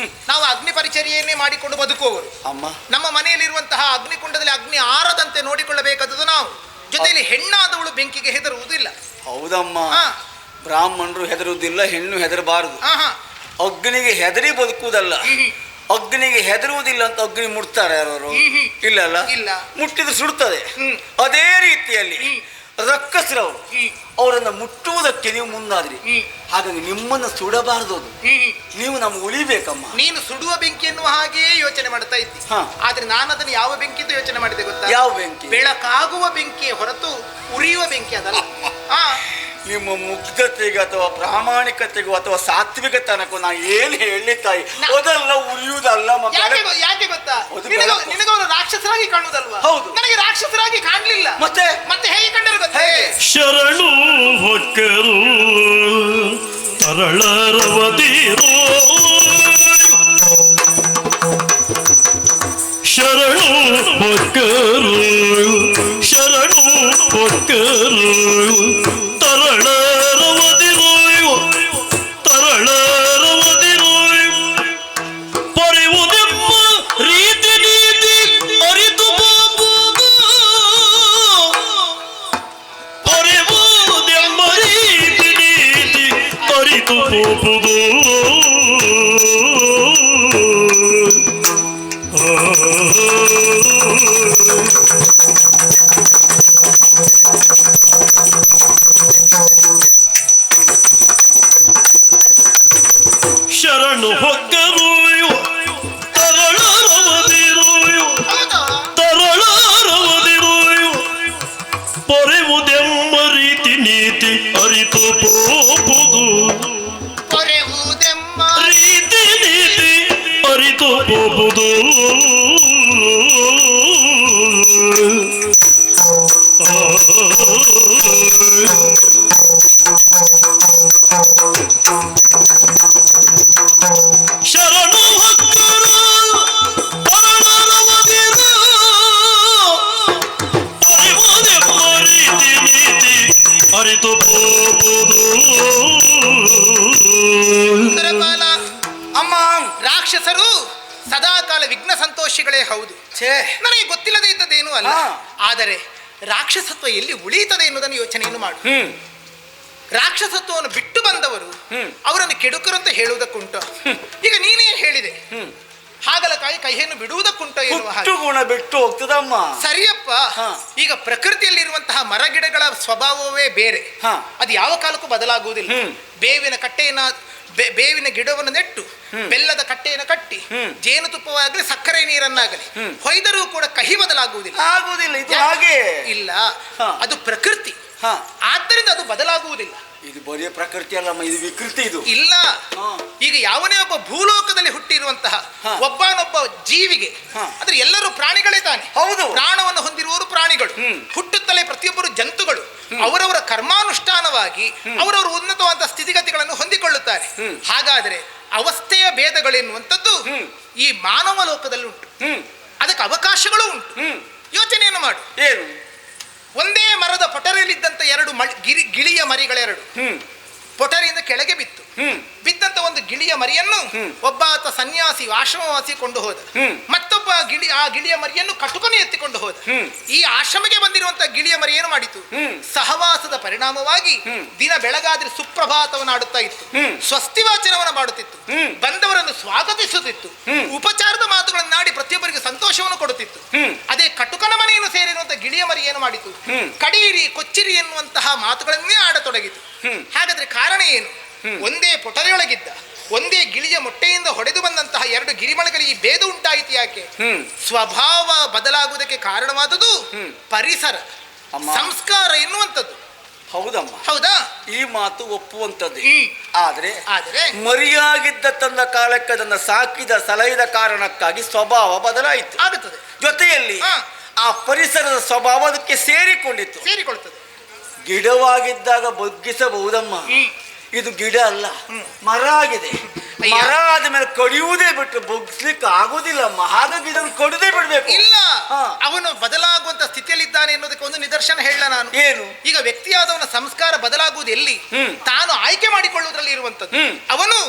ನಾವು ಅಗ್ನಿ ಪರಿಚರ್ಯೆಯನ್ನೇ ಮಾಡಿಕೊಂಡು ಬದುಕುವವರು. ಅಮ್ಮ, ನಮ್ಮ ಮನೆಯಲ್ಲಿರುವಂತಹ ಅಗ್ನಿಕುಂಡದಲ್ಲಿ ಅಗ್ನಿ ಆರದಂತೆ ನೋಡಿಕೊಳ್ಳಬೇಕಾದದ್ದು ನಾವು. ಜೊತೆಯಲ್ಲಿ ಹೆಣ್ಣಾದವಳು ಬೆಂಕಿಗೆ ಹೆದರುವುದಿಲ್ಲ. ಹೌದಮ್ಮ, ಬ್ರಾಹ್ಮಣರು ಹೆದರುವುದಿಲ್ಲ, ಹೆಣ್ಣು ಹೆದರಬಾರದು. ಅಗ್ನಿಗೆ ಹೆದರಿ ಬದುಕುವುದಲ್ಲ, ಅಗ್ನಿಗೆ ಹೆದರುವುದಿಲ್ಲ ಅಂತ ಅಗ್ನಿ ಮುಟ್ತಾರೆ ಯಾರು? ಇಲ್ಲ. ಮುಟ್ಟಿದ್ರೆ ಸುಡ್ತದೆ. ಅದೇ ರೀತಿಯಲ್ಲಿ ರಕ್ಕಸರವರು ಅವರನ್ನು ಮುಟ್ಟುವುದಕ್ಕೆ ನೀವು ಮುಂದಾದ್ರಿ. ಹಾಗಾಗಿ ನಿಮ್ಮನ್ನು ಸುಡಬಾರದು. ನೀವು ನಮ್ಗೆ ಉಳಿಬೇಕಮ್ಮ. ನೀನು ಸುಡುವ ಬೆಂಕಿ ಎನ್ನುವ ಹಾಗೆಯೇ ಯೋಚನೆ ಮಾಡ್ತಾ ಇದ್ದಿ. ಆದ್ರೆ ನಾನು ಅದನ್ನು ಯಾವ ಬೆಂಕಿ ಅಂತ ಯೋಚನೆ ಮಾಡಿದೆ ಗೊತ್ತಾ? ಯಾವ ಬೆಂಕಿ? ಬೆಳಕಾಗುವ ಬೆಂಕಿ ಹೊರತು ಉರಿಯುವ ಬೆಂಕಿ ಅದಲ್ಲ. ನಿಮ್ಮ ಮುಗ್ಧತೆಗೆ ಅಥವಾ ಪ್ರಾಮಾಣಿಕತೆಗೂ ಅಥವಾ ಸಾತ್ವಿಕತನಕ್ಕೂ ನಾ ಏನು ಹೇಳಿ ತಾಯಿ, ಅದೆಲ್ಲ ಉರಿಯುವುದಲ್ಲ. ಯಾಕೆ ಗೊತ್ತಾ? ನಿನಗವರು ರಾಕ್ಷಸರಾಗಿ ಕಾಣುವುದಲ್ವಾ? ಹೌದು. ನನಗೆ ರಾಕ್ಷಸರಾಗಿ ಕಾಣಲಿಲ್ಲ. ಮತ್ತೆ ಹೇಗೆ ಕಂಡರು ಗೊತ್ತಾ? ಶರಣು ಹೊಕ್ಕರು ತರಳರವದಿರೋ ಶರಣ ಹೊಕ್ಕರು ಶರಣು ಹೊಕ್ಕರು ತರಳರವದಿರು ತರಳರವದಿರು ಪಡೆಯುವುದೆಂಬ ರೀತಿ ನೀತಿ ಅರಿತು ಹೋಗುವುದು ಪಡೆಯುವುದೆಂಬ ರೀತಿ ನೀತಿ ಅರಿತು ಹೋಗುವುದು ಶರಣು ಹೊಕ್ಕರು ತರಳರವದಿರು ತರಳರವದಿರು ಪೊರೆವುದೆಂಬ ರೀತಿ ನೀತಿ ಅರಿತು ಹೋಗುವುದು ರೀತಿ ನೀತಿ ಅರಿತು ಹೋಗುವುದು ಶರಣು ಹೊಕ್ಕರು ತರಳರವದಿರು ಪೊರೆವುದೆಂಬ ರೀತಿ ನೀತಿ ಅರಿತು ಹೋಗುವುದು ಸುಂದರಪಾಲ, ಅಮ್ಮ ರಾಕ್ಷಸರು ಸದಾಕಾಲ ವಿಘ್ನ ಸಂತೋಷಿಗಳೇ ಹೌದು. ಛೇ ನನಗೆ ಗೊತ್ತಿಲ್ಲದೆ ಇದ್ದದೇನೂ ಅಲ್ಲ. ಹಾ. ಆದರೆ ರಾಕ್ಷಸತ್ವ ಎಲ್ಲಿ ಉಳಿಯುತ್ತದೆ ಎನ್ನುವುದನ್ನು ಯೋಚನೆಯನ್ನು ಮಾಡು. ರಾಕ್ಷಸತ್ವವನ್ನು ಬಿಟ್ಟು ಬಂದವರು ಅವರನ್ನು ಕೆಡುಕರು ಅಂತ ಹೇಳುವುದಕ್ಕುಂಟು. ಈಗ ನೀನೇ ಹೇಳಿದೆ ಹಾಗಲಕಾಯಿ ಕೈಯನ್ನು ಬಿಡುವುದಕ್ಕುಂಟು ಎನ್ನುವ ಹಾಗೆ. ಗುಣ ಬಿಟ್ಟು ಹೋಗ್ತದಮ್ಮ. ಸರಿಯಪ್ಪ. ಹಾ. ಈಗ ಪ್ರಕೃತಿಯಲ್ಲಿರುವಂತಹ ಮರಗಿಡಗಳ ಸ್ವಭಾವವೇ ಬೇರೆ. ಹಾ. ಅದು ಯಾವ ಕಾಲಕ್ಕೂ ಬದಲಾಗುವುದಿಲ್ಲ. ಬೇವಿನ ಕಟ್ಟೆಯನ್ನ ಬೇವಿನ ಗಿಡವನ್ನು ನೆಟ್ಟು ಬೆಲ್ಲದ ಕಟ್ಟೆಯನ್ನು ಕಟ್ಟಿ ಜೇನುತುಪ್ಪವಾಗಲಿ ಸಕ್ಕರೆ ನೀರನ್ನಾಗಲಿ ಹೊಯ್ದರೂ ಕೂಡ ಕಹಿ ಬದಲಾಗುವುದಿಲ್ಲ. ಆಗುವುದಿಲ್ಲ, ಇದು ಹಾಗೆ ಇಲ್ಲ. ಹಾ. ಅದು ಪ್ರಕೃತಿ. ಹಾ. ಆದ್ದರಿಂದ ಅದು ಬದಲಾಗುವುದಿಲ್ಲ. ಇದು ಬರೀ ಪ್ರಕೃತಿ ಅಲ್ಲಮ್ಮ, ಇದು ವಿಕೃತಿ. ಇದು ಇಲ್ಲ. ಹಾ. ಈಗ ಯಾವನೇ ಒಬ್ಬ ಭೂಲೋಕದಲ್ಲಿ ಹುಟ್ಟಿರುವಂತಹ ಹಾ. ಒಬ್ಬನೊಬ್ಬ ಜೀವಿಗೆ ಹಾ. ಅಂದ್ರೆ ಎಲ್ಲರೂ ಪ್ರಾಣಿಗಳೇ ತಾನೆ. ಹೌದು. ಪ್ರಾಣವನ್ನು ಹೊಂದಿರುವವರು ಪ್ರಾಣಿಗಳು. ಹುಟ್ಟುತ್ತಲೇ ಪ್ರತಿಯೊಬ್ಬರು ಜಂತುಗಳು. ಅವರವರ ಕರ್ಮಾನುಷ್ಠಾನವಾಗಿ ಅವರವರ ಉನ್ನತವಾದ ಸ್ಥಿತಿಗತಿಗಳನ್ನು ಹೊಂದಿಕೊಳ್ಳುತ್ತಾರೆ. ಹಾಗಾದರೆ ಅವಸ್ಥೆಯ ಭೇದಗಳೆನ್ನುವಂಥದ್ದು ಈ ಮಾನವ ಲೋಕದಲ್ಲಿ ಉಂಟು. ಅದಕ್ಕೆ ಅವಕಾಶಗಳು ಉಂಟು. ಯೋಚನೆಯನ್ನು ಮಾಡು. ಏನು? ಒಂದೇ ಮರದ ಪೊಟರೆಯಲ್ಲಿದ್ದಂತ ಎರಡು ಗಿಳಿಯ ಮರಿಗಳೆರಡು ಪೊಟರಿಯಿಂದ ಕೆಳಗೆ ಬಿತ್ತು. ಬಿದ್ದಂತ ಒಂದು ಗಿಳಿಯ ಮರಿಯನ್ನು ಒಬ್ಬ ಆತ ಸನ್ಯಾಸಿ ಆಶ್ರಮವಾಸಿ ಕೊಂಡು ಹೋದ. ಮತ್ತೊಬ್ಬ ಆ ಗಿಳಿಯ ಮರಿಯನ್ನು ಕಟುಕನು ಎತ್ತಿಕೊಂಡು ಹೋದ. ಈ ಆಶ್ರಮಕ್ಕೆ ಬಂದಿರುವಂತಹ ಗಿಳಿಯ ಮರಿ ಏನು ಮಾಡಿತು? ಸಹವಾಸದ ಪರಿಣಾಮವಾಗಿ ದಿನ ಬೆಳಗಾದ್ರೆ ಸುಪ್ರಭಾತವನ್ನು ಆಡುತ್ತಾ ಇತ್ತು, ಸ್ವಸ್ತಿ ವಾಚನವನ್ನು ಮಾಡುತ್ತಿತ್ತು, ಬಂದವರನ್ನು ಸ್ವಾಗತಿಸುತ್ತಿತ್ತು, ಉಪಚಾರದ ಮಾತುಗಳನ್ನಾಡಿ ಪ್ರತಿಯೊಬ್ಬರಿಗೆ ಸಂತೋಷವನ್ನು ಕೊಡುತ್ತಿತ್ತು. ಅದೇ ಕಟುಕನ ಮನೆಯನ್ನು ಸೇರಿರುವಂತಹ ಗಿಳಿಯ ಮರಿ ಏನು ಮಾಡಿತು? ಕಡೀರಿ ಕೊಚ್ಚಿರಿ ಎನ್ನುವಂತಹ ಮಾತುಗಳನ್ನೇ ಆಡತೊಡಗಿತು. ಹಾಗಾದ್ರೆ ಕಾರಣ ಏನು? ಒಂದೇ ಪೊಟರೆಯೊಳಗಿದ್ದ ಒಂದೇ ಗಿಳಿಯ ಮೊಟ್ಟೆಯಿಂದ ಹೊಡೆದು ಬಂದಂತಹ ಎರಡು ಗಿರಿಮಳೆಗಳಿಗೆ ಈ ಭೇದ ಉಂಟಾಯಿತು. ಯಾಕೆ? ಸ್ವಭಾವ ಬದಲಾಗುವುದಕ್ಕೆ ಕಾರಣವಾದುದು ಪರಿಸರ, ಸಂಸ್ಕಾರ ಎನ್ನುವಂಥದ್ದು. ಹೌದಮ್ಮ, ಹೌದಾ? ಈ ಮಾತು ಒಪ್ಪುವಂಥದ್ದು. ಆದ್ರೆ ಮರಿಯಾಗಿದ್ದ ತನ್ನ ಕಾಲಕ್ಕೆ ಅದನ್ನು ಸಾಕಿದ ಸಲಹಿದ ಕಾರಣಕ್ಕಾಗಿ ಸ್ವಭಾವ ಬದಲಾಯಿತು. ಆಗುತ್ತದೆ. ಜೊತೆಯಲ್ಲಿ ಆ ಪರಿಸರದ ಸ್ವಭಾವ ಅದಕ್ಕೆ ಸೇರಿಕೊಳ್ಳುತ್ತದೆ. ಗಿಡವಾಗಿದ್ದಾಗ ಬಗ್ಗಿಸಬಹುದಮ್ಮ. ಇದು ಗಿಡ ಅಲ್ಲ, ಮರ ಆಗಿದೆ. ಮರ ಆದ್ಮೇಲೆ ಕಡಿಯುವುದೇ ಬಿಟ್ಟು ಬಗ್ಗಿಸ್ಲಿಕ್ಕೆ ಆಗುದಿಲ್ಲಮ್ಮ. ಹಾಗಾಗಿ ಇದನ್ನು ಕಡಿದೇ ಬಿಡ್ಬೇಕು. ಇಲ್ಲ, ಅವನು ಬದಲಾಗುವಂತ ಸ್ಥಿತಿಯಲ್ಲಿದ್ದಾನೆ ಎನ್ನುವುದಕ್ಕೆ ಒಂದು ನಿದರ್ಶನ ಹೇಳ ನಾನು. ಏನು? ಈಗ ವ್ಯಕ್ತಿಯಾದವನ ಸಂಸ್ಕಾರ ಬದಲಾಗುವುದು ಎಲ್ಲಿ? ತಾನು ಆಯ್ಕೆ ಮಾಡಿಕೊಳ್ಳುವುದರಲ್ಲಿ ಇರುವಂತದ್ದು. ಅವನು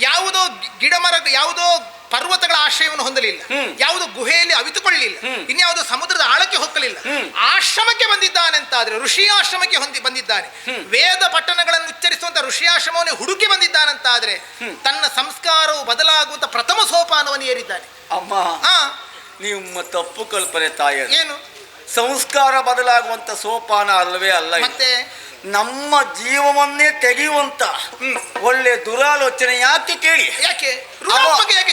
ಯಾವುದೋ ಗಿಡ ಮರ, ಯಾವುದೋ ಪರ್ವತಗಳ ಆಶ್ರಯವನ್ನು ಹೊಂದಲಿಲ್ಲ, ಯಾವುದೋ ಗುಹೆಯಲ್ಲಿ ಅವಿತುಕೊಳ್ಳಲಿಲ್ಲ, ಇನ್ಯಾವುದೋ ಸಮುದ್ರದ ಆಳಕ್ಕೆ ಹೊಕ್ಕಲಿಲ್ಲ. ಆಶ್ರಮಕ್ಕೆ ಬಂದಿದ್ದಾನೆಂತಾದ್ರೆ ಋಷಿ ಆಶ್ರಮಕ್ಕೆ ಬಂದಿದ್ದಾನೆ. ವೇದ ಪಟ್ಟಣಗಳನ್ನು ಉಚ್ಚರಿಸುವಂತ ಋಷಿ ಆಶ್ರಮವನ್ನೇ ಹುಡುಕಿ ಬಂದಿದ್ದಾನಂತಾದ್ರೆ ತನ್ನ ಸಂಸ್ಕಾರವು ಬದಲಾಗುವಂತ ಪ್ರಥಮ ಸೋಪಾನವನ್ನು ಏರಿದ್ದಾನೆ. ಅಮ್ಮ, ನಿಮ್ಮ ತಪ್ಪು ಕಲ್ಪನೆ ತಾಯಿ. ಏನು? ಸಂಸ್ಕಾರ ಬದಲಾಗುವಂತ ಸೋಪಾನ ಅಲ್ಲವೇ ಅಲ್ಲ. ಮತ್ತೆ ನಮ್ಮ ಜೀವವನ್ನೇ ತೆಗೆಯುವಂತ ಒಳ್ಳೆ ದುರಾಲೋಚನೆ ಯಾಕೆ ಕೇಳಿ? ಯಾಕೆ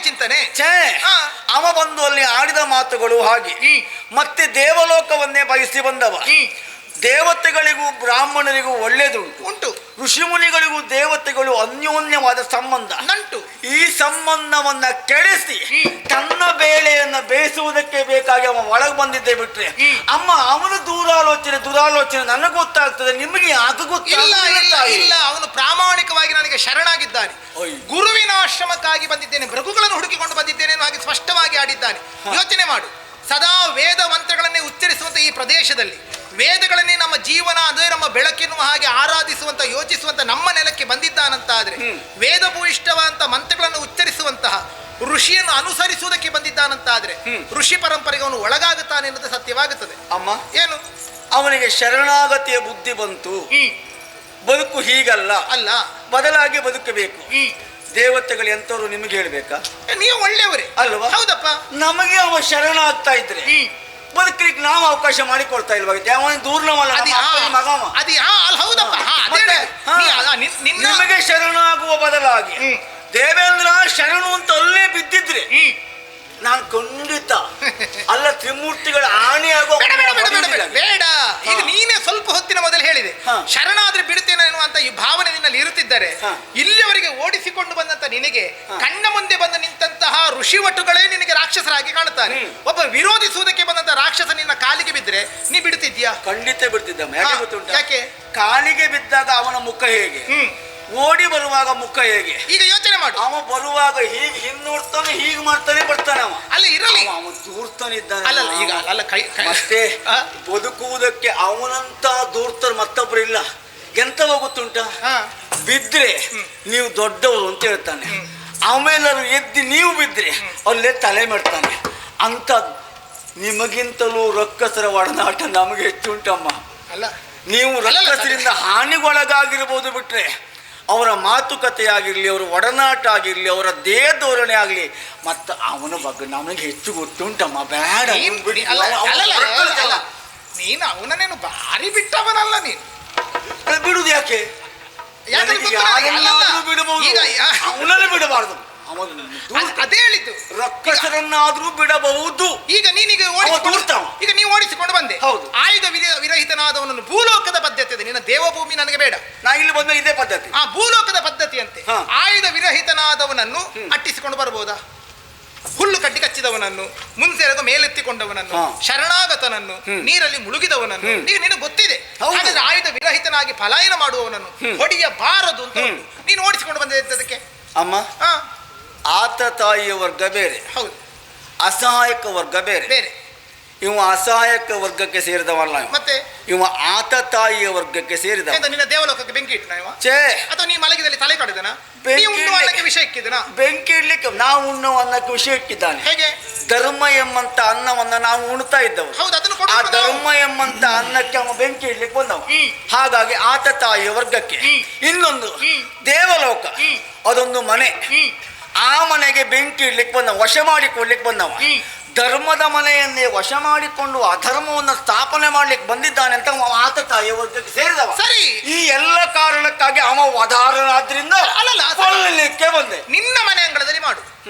ಚಿಂತನೆ? ಅವ ಬಂದು ಅಲ್ಲಿ ಆಡಿದ ಮಾತುಗಳು ಹಾಗೆ. ಮತ್ತೆ ದೇವಲೋಕವನ್ನೇ ಬಯಸಿ ಬಂದವ. ದೇವತೆಗಳಿಗೂ ಬ್ರಾಹ್ಮಣರಿಗೂ ಒಳ್ಳೆದುಂಟು, ಋಷಿಮುನಿಗಳಿಗೂ ದೇವತೆಗಳು ಅನ್ಯೋನ್ಯವಾದ ಸಂಬಂಧ ನಂಟು. ಈ ಸಂಬಂಧವನ್ನ ಕೆಡಿಸಿ ತನ್ನ ಬೇಳೆಯನ್ನ ಬೇಯಿಸುವುದಕ್ಕೆ ಬೇಕಾಗಿ ಅವ ಒಳಗೆ ಬಂದಿದ್ದೆ ಬಿಟ್ರೆ ಅಮ್ಮ ಅವನ ದುರಾಲೋಚನೆ ನನಗೆ ಗೊತ್ತಾಗ್ತದೆ, ನಿಮಗೆ ಯಾಕೆ ಗೊತ್ತಿಲ್ಲ? ಇಲ್ಲ, ಅವನು ಪ್ರಾಮಾಣಿಕವಾಗಿ ನನಗೆ ಶರಣಾಗಿದ್ದಾನೆ. ಗುರುವಿನ ಆಶ್ರಮಕ್ಕಾಗಿ ಬಂದಿದ್ದೇನೆ, ಭೃಗುಗಳನ್ನು ಹುಡುಕಿಕೊಂಡು ಬಂದಿದ್ದೇನೆ ಹಾಗೆ ಸ್ಪಷ್ಟವಾಗಿ ಆಡಿದ್ದಾನೆ. ಯೋಚನೆ ಮಾಡು. ಸದಾ ವೇದ ಮಂತ್ರಗಳನ್ನೇ ಉಚ್ಚರಿಸುವಂತ ಈ ಪ್ರದೇಶದಲ್ಲಿ ವೇದಗಳನ್ನೇ ನಮ್ಮ ಜೀವನ ಅಂದರೆ ನಮ್ಮ ಬೆಳಕಿನ ಹಾಗೆ ಆರಾಧಿಸುವಂತ ಯೋಚಿಸುವಂತ ನಮ್ಮ ನೆಲಕ್ಕೆ ಬಂದಿದ್ದಾನಂತಾದ್ರೆ ವೇದಭೂಯಿಷ್ಠವಂತ ಮಂತ್ರಗಳನ್ನು ಉಚ್ಚರಿಸುವಂತಹ ಋಷಿಯನ್ನು ಅನುಸರಿಸುವುದಕ್ಕೆ ಬಂದಿದ್ದಾನಂತಾದ್ರೆ ಋಷಿ ಪರಂಪರೆಗೆ ಅವನು ಒಳಗಾಗುತ್ತಾನೆ ಎನ್ನುವುದು ಸತ್ಯವಾಗುತ್ತದೆ. ಅಮ್ಮ, ಏನು ಅವನಿಗೆ ಶರಣಾಗತಿಯ ಬುದ್ಧಿ ಬಂತು. ಬದುಕು ಹೀಗಲ್ಲ, ಅಲ್ಲ, ಬದಲಾಗಿ ಬದುಕಬೇಕು. ದೇವತೆಗಳು ಎಂತವ್ರು ನಿಮಗೆ ಹೇಳ್ಬೇಕಾ? ನೀವು ಒಳ್ಳೆಯವರೇ ಅಲ್ವಾ? ಹೌದಪ್ಪ. ನಮಗೆ ಅವ ಶರಣ ಆಗ್ತಾ ಇದ್ರೆ ಬದುಕಲಿಕ್ಕೆ ನಾವು ಅವಕಾಶ ಮಾಡಿಕೊಡ್ತಾ ಇಲ್ವಾ? ಅವನ ದೂರ್ನವಲ್ಲ, ಮಗವ. ಹೌದಪ್ಪ. ನಿಮಗೆ ಶರಣಾಗುವ ಬದಲಾಗಿ ದೇವೇಂದ್ರ ಶರಣು ಅಂತ ಅಲ್ಲೇ ಬಿದ್ದಿದ್ರೆ ನಾನು ಖಂಡಿತ ಅಲ್ಲ ತ್ರಿಮೂರ್ತಿಗಳ ಆಣೆ ಆಗೋ ಬೇಡ. ಈಗ ನೀನೇ ಸ್ವಲ್ಪ ಹೊತ್ತಿನ ಮೊದಲು ಹೇಳಿದೆ ಶರಣಾದ್ರೆ ಬಿಡುತ್ತೇನೆ ಅನ್ನುವಂತ ಈ ಭಾವನೆ ನಿನ್ನಲ್ಲಿ ಇರುತ್ತಿದ್ದರೆ ಇಲ್ಲಿಯವರೆಗೆ ಓಡಿಸಿಕೊಂಡು ಬಂದಂತ ನಿನಗೆ ಕಣ್ಣ ಮುಂದೆ ಬಂದು ನಿಂತಹ ಋಷಿವಟುಗಳೇ ನಿನಗೆ ರಾಕ್ಷಸರಾಗಿ ಕಾಣುತ್ತಾರೆ. ಒಬ್ಬ ವಿರೋಧಿಸುವುದಕ್ಕೆ ಬಂದಂತ ರಾಕ್ಷಸ ನಿನ್ನ ಕಾಲಿಗೆ ಬಿದ್ದರೆ ನೀ ಬಿಡುತ್ತಿದ್ಯಾ? ಖಂಡಿತ ಬಿಡ್ತಿದ್ದಮ್ಮ. ಯಾಕೆ ಗೊತ್ತುಂಟ? ಯಾಕೆ? ಕಾಲಿಗೆ ಬಿದ್ದಾಗ ಅವನ ಮುಖ ಹೇಗೆ, ಓಡಿ ಬರುವಾಗ ಮುಖ ಹೇಗೆ? ಈಗ ಯೋಚನೆ ಮಾಡು. ಅವ ಬರುವಾಗ ಹೀಗೆ ಹಿಂದೋಡ್ತಾನೆ, ಹೀಗೆ ಮಾಡ್ತಾನೆ, ಬರ್ತಾನೆ. ಅವ ಅಲ್ಲ ಇರಲಿ, ಅವ ದೂರ್ತಾನಿದ್ದಾನೆ. ಅಲ್ಲ ಈಗ ಅಲ್ಲ ಮತ್ತೆ ಬದುಕುವುದಕ್ಕೆ ಅವನಂತ ದೂರ್ತರು ಮತ್ತೊಬ್ರು ಇಲ್ಲ. ಎಂತವ ಗೊತ್ತುಂಟ? ಬಿದ್ರೆ ನೀವು ದೊಡ್ಡವರು ಅಂತ ಹೇಳ್ತಾನೆ, ಆಮೇಲೆ ಎದ್ದು ನೀವು ಬಿದ್ರೆ ಅಲ್ಲೇ ತಲೆ ಮಾಡ್ತಾನೆ. ಅಂತ ನಿಮಗಿಂತಲೂ ರಕ್ಕಸರ ಒಡನಾಟ ನಮಗೆ ಹೆಚ್ಚುಂಟಮ್ಮ. ಅಲ್ಲ, ನೀವು ರಕ್ಕಸರಿಂದ ಹಾನಿಗೊಳಗಾಗಿರ್ಬೋದು ಬಿಟ್ರೆ ಅವರ ಮಾತುಕತೆ ಆಗಿರಲಿ, ಅವರ ಒಡನಾಟ ಆಗಿರಲಿ, ಅವರ ದೇಹ ಧೋರಣೆ ಆಗಲಿ ಮತ್ತು ಅವನ ಬಗ್ಗೆ ನಮಗೆ ಹೆಚ್ಚು ಗೊತ್ತುಂಟಮ್ಮ. ಬೇಡ, ನೀನು ಅವನನ್ನೇನು ಭಾರಿ ಬಿಟ್ಟವನಲ್ಲ. ನೀನು ಬಿಡುದು ಯಾಕೆ? ಬಿಡಬಹುದು, ಅವನನ್ನು ಬಿಡಬಾರ್ದು. ಅದೇ ಹೇಳಿದ್ದು, ರಕ್ಕಸರನ್ನಾದ್ರೂ ಬಿಡಬಹುದು. ಈಗ ನೀನೀಗ ಈಗ ನೀವು ಓಡಿಸಿಕೊಂಡು ಬಂದೆ. ಹೌದು, ಆಯುಧ ವಿರಹಿತನಾದವನನ್ನು ಭೂಲೋಕದ ಪದ್ಧತಿ ಇದೆ. ನಿನ್ನ ದೇವಭೂಮಿ ನನಗೆ ಬೇಡ. ನಾ ಇಲ್ಲಿ ಬಂದ ಇದೇ ಪದ್ಧತಿ, ಆ ಭೂಲೋಕದ ಪದ್ಧತಿಯಂತೆ ಆಯುಧ ವಿರಹಿತನಾದವನನ್ನು ಅಟ್ಟಿಸಿಕೊಂಡು ಬರಬಹುದಾ? ಹುಲ್ಲು ಕಡ್ಡಿ ಕಚ್ಚಿದವನನ್ನು, ಮುಂಸೆರೆದು ಮೇಲೆತ್ತಿಕೊಂಡವನನ್ನು, ಶರಣಾಗತನನ್ನು, ನೀರಲ್ಲಿ ಮುಳುಗಿದವನನ್ನು ನಿನಗೆ ಗೊತ್ತಿದೆ. ಹಾಗಾದ್ರೆ ಆಯುಧ ವಿರಹಿತನಾಗಿ ಪಲಾಯನ ಮಾಡುವವನನ್ನು ಹೊಡೆಯಬಾರದು ಅಂತ ನೀನು ಓಡಿಸಿಕೊಂಡು ಬಂದಿದ್ದಕ್ಕೆ ಅಮ್ಮ. ಆತ ತಾಯಿಯ ವರ್ಗ ಬೇರೆ, ಹೌದು, ಅಸಹಾಯಕ ವರ್ಗ ಬೇರೆ ಬೇರೆ. ಇವ ಅಸಹಾಯಕ ವರ್ಗಕ್ಕೆ ಸೇರಿದವಲ್ಲ, ಮತ್ತೆ ಇವ ಆತ ತಾಯಿಯ ವರ್ಗಕ್ಕೆ ಸೇರಿದ. ನಿನ್ನ ದೇವಲೋಕಕ್ಕೆ ಬೆಂಕಿ ಇಟ್ಟನ ಛೇ, ಅಥವಾ ನೀ ಮಲಗಿದಲ್ಲಿ ತಲೆ ಕಡಿದನ? ವಿಷಯ ಇಕ್ಕಿದನ? ಬೆಂಕಿ ಇಡ್ಲಿಕ್ಕೆ ನಾವು ಉಣ್ಣುವ ಅನ್ನಕ್ಕೆ ವಿಷಯ ಇಟ್ಟಿದ್ದಾನೆ. ಹೇಗೆ? ಧರ್ಮ ಎಂಬಂತ ಅನ್ನವನ್ನ ನಾವು ಉಣ್ತಾ ಇದ್ದವು. ಆ ಧರ್ಮ ಎಂಬಂತ ಅನ್ನಕ್ಕೆ ಅವ ಬೆಂಕಿ ಇಡ್ಲಿಕ್ಕೆ ಬಂದವ. ಹಾಗಾಗಿ ಆತ ತಾಯಿಯ ವರ್ಗಕ್ಕೆ. ಇನ್ನೊಂದು ದೇವಲೋಕ, ಅದೊಂದು ಮನೆ. ಆ ಮನೆಗೆ ಬೆಂಕಿ ಇಡ್ಲಿಕ್ಕೆ ಬಂದವ, ವಶ ಮಾಡಿಕೊಡ್ಲಿಕ್ಕೆ ಬಂದವ. ಧರ್ಮದ ಮನೆಯನ್ನೇ ವಶ ಮಾಡಿಕೊಂಡು ಅಧರ್ಮವನ್ನು ಸ್ಥಾಪನೆ ಮಾಡ್ಲಿಕ್ಕೆ ಬಂದಿದ್ದಾನೆ ಅಂತ ಆತ ತಾಯಿಯ ವರ್ಗಕ್ಕೆ ಸೇರಿದವ. ಸರಿ, ಈ ಎಲ್ಲ ಕಾರಣಕ್ಕಾಗಿ ಅವ ವಧಾರನಾದ್ರಿಂದ ಕೊಲ್ಲಲಿಕ್ಕೆ ಬಂದೆ. ನಿನ್ನ ಮನೆ ಅಂಗಳದಲ್ಲಿ ಮಾಡು.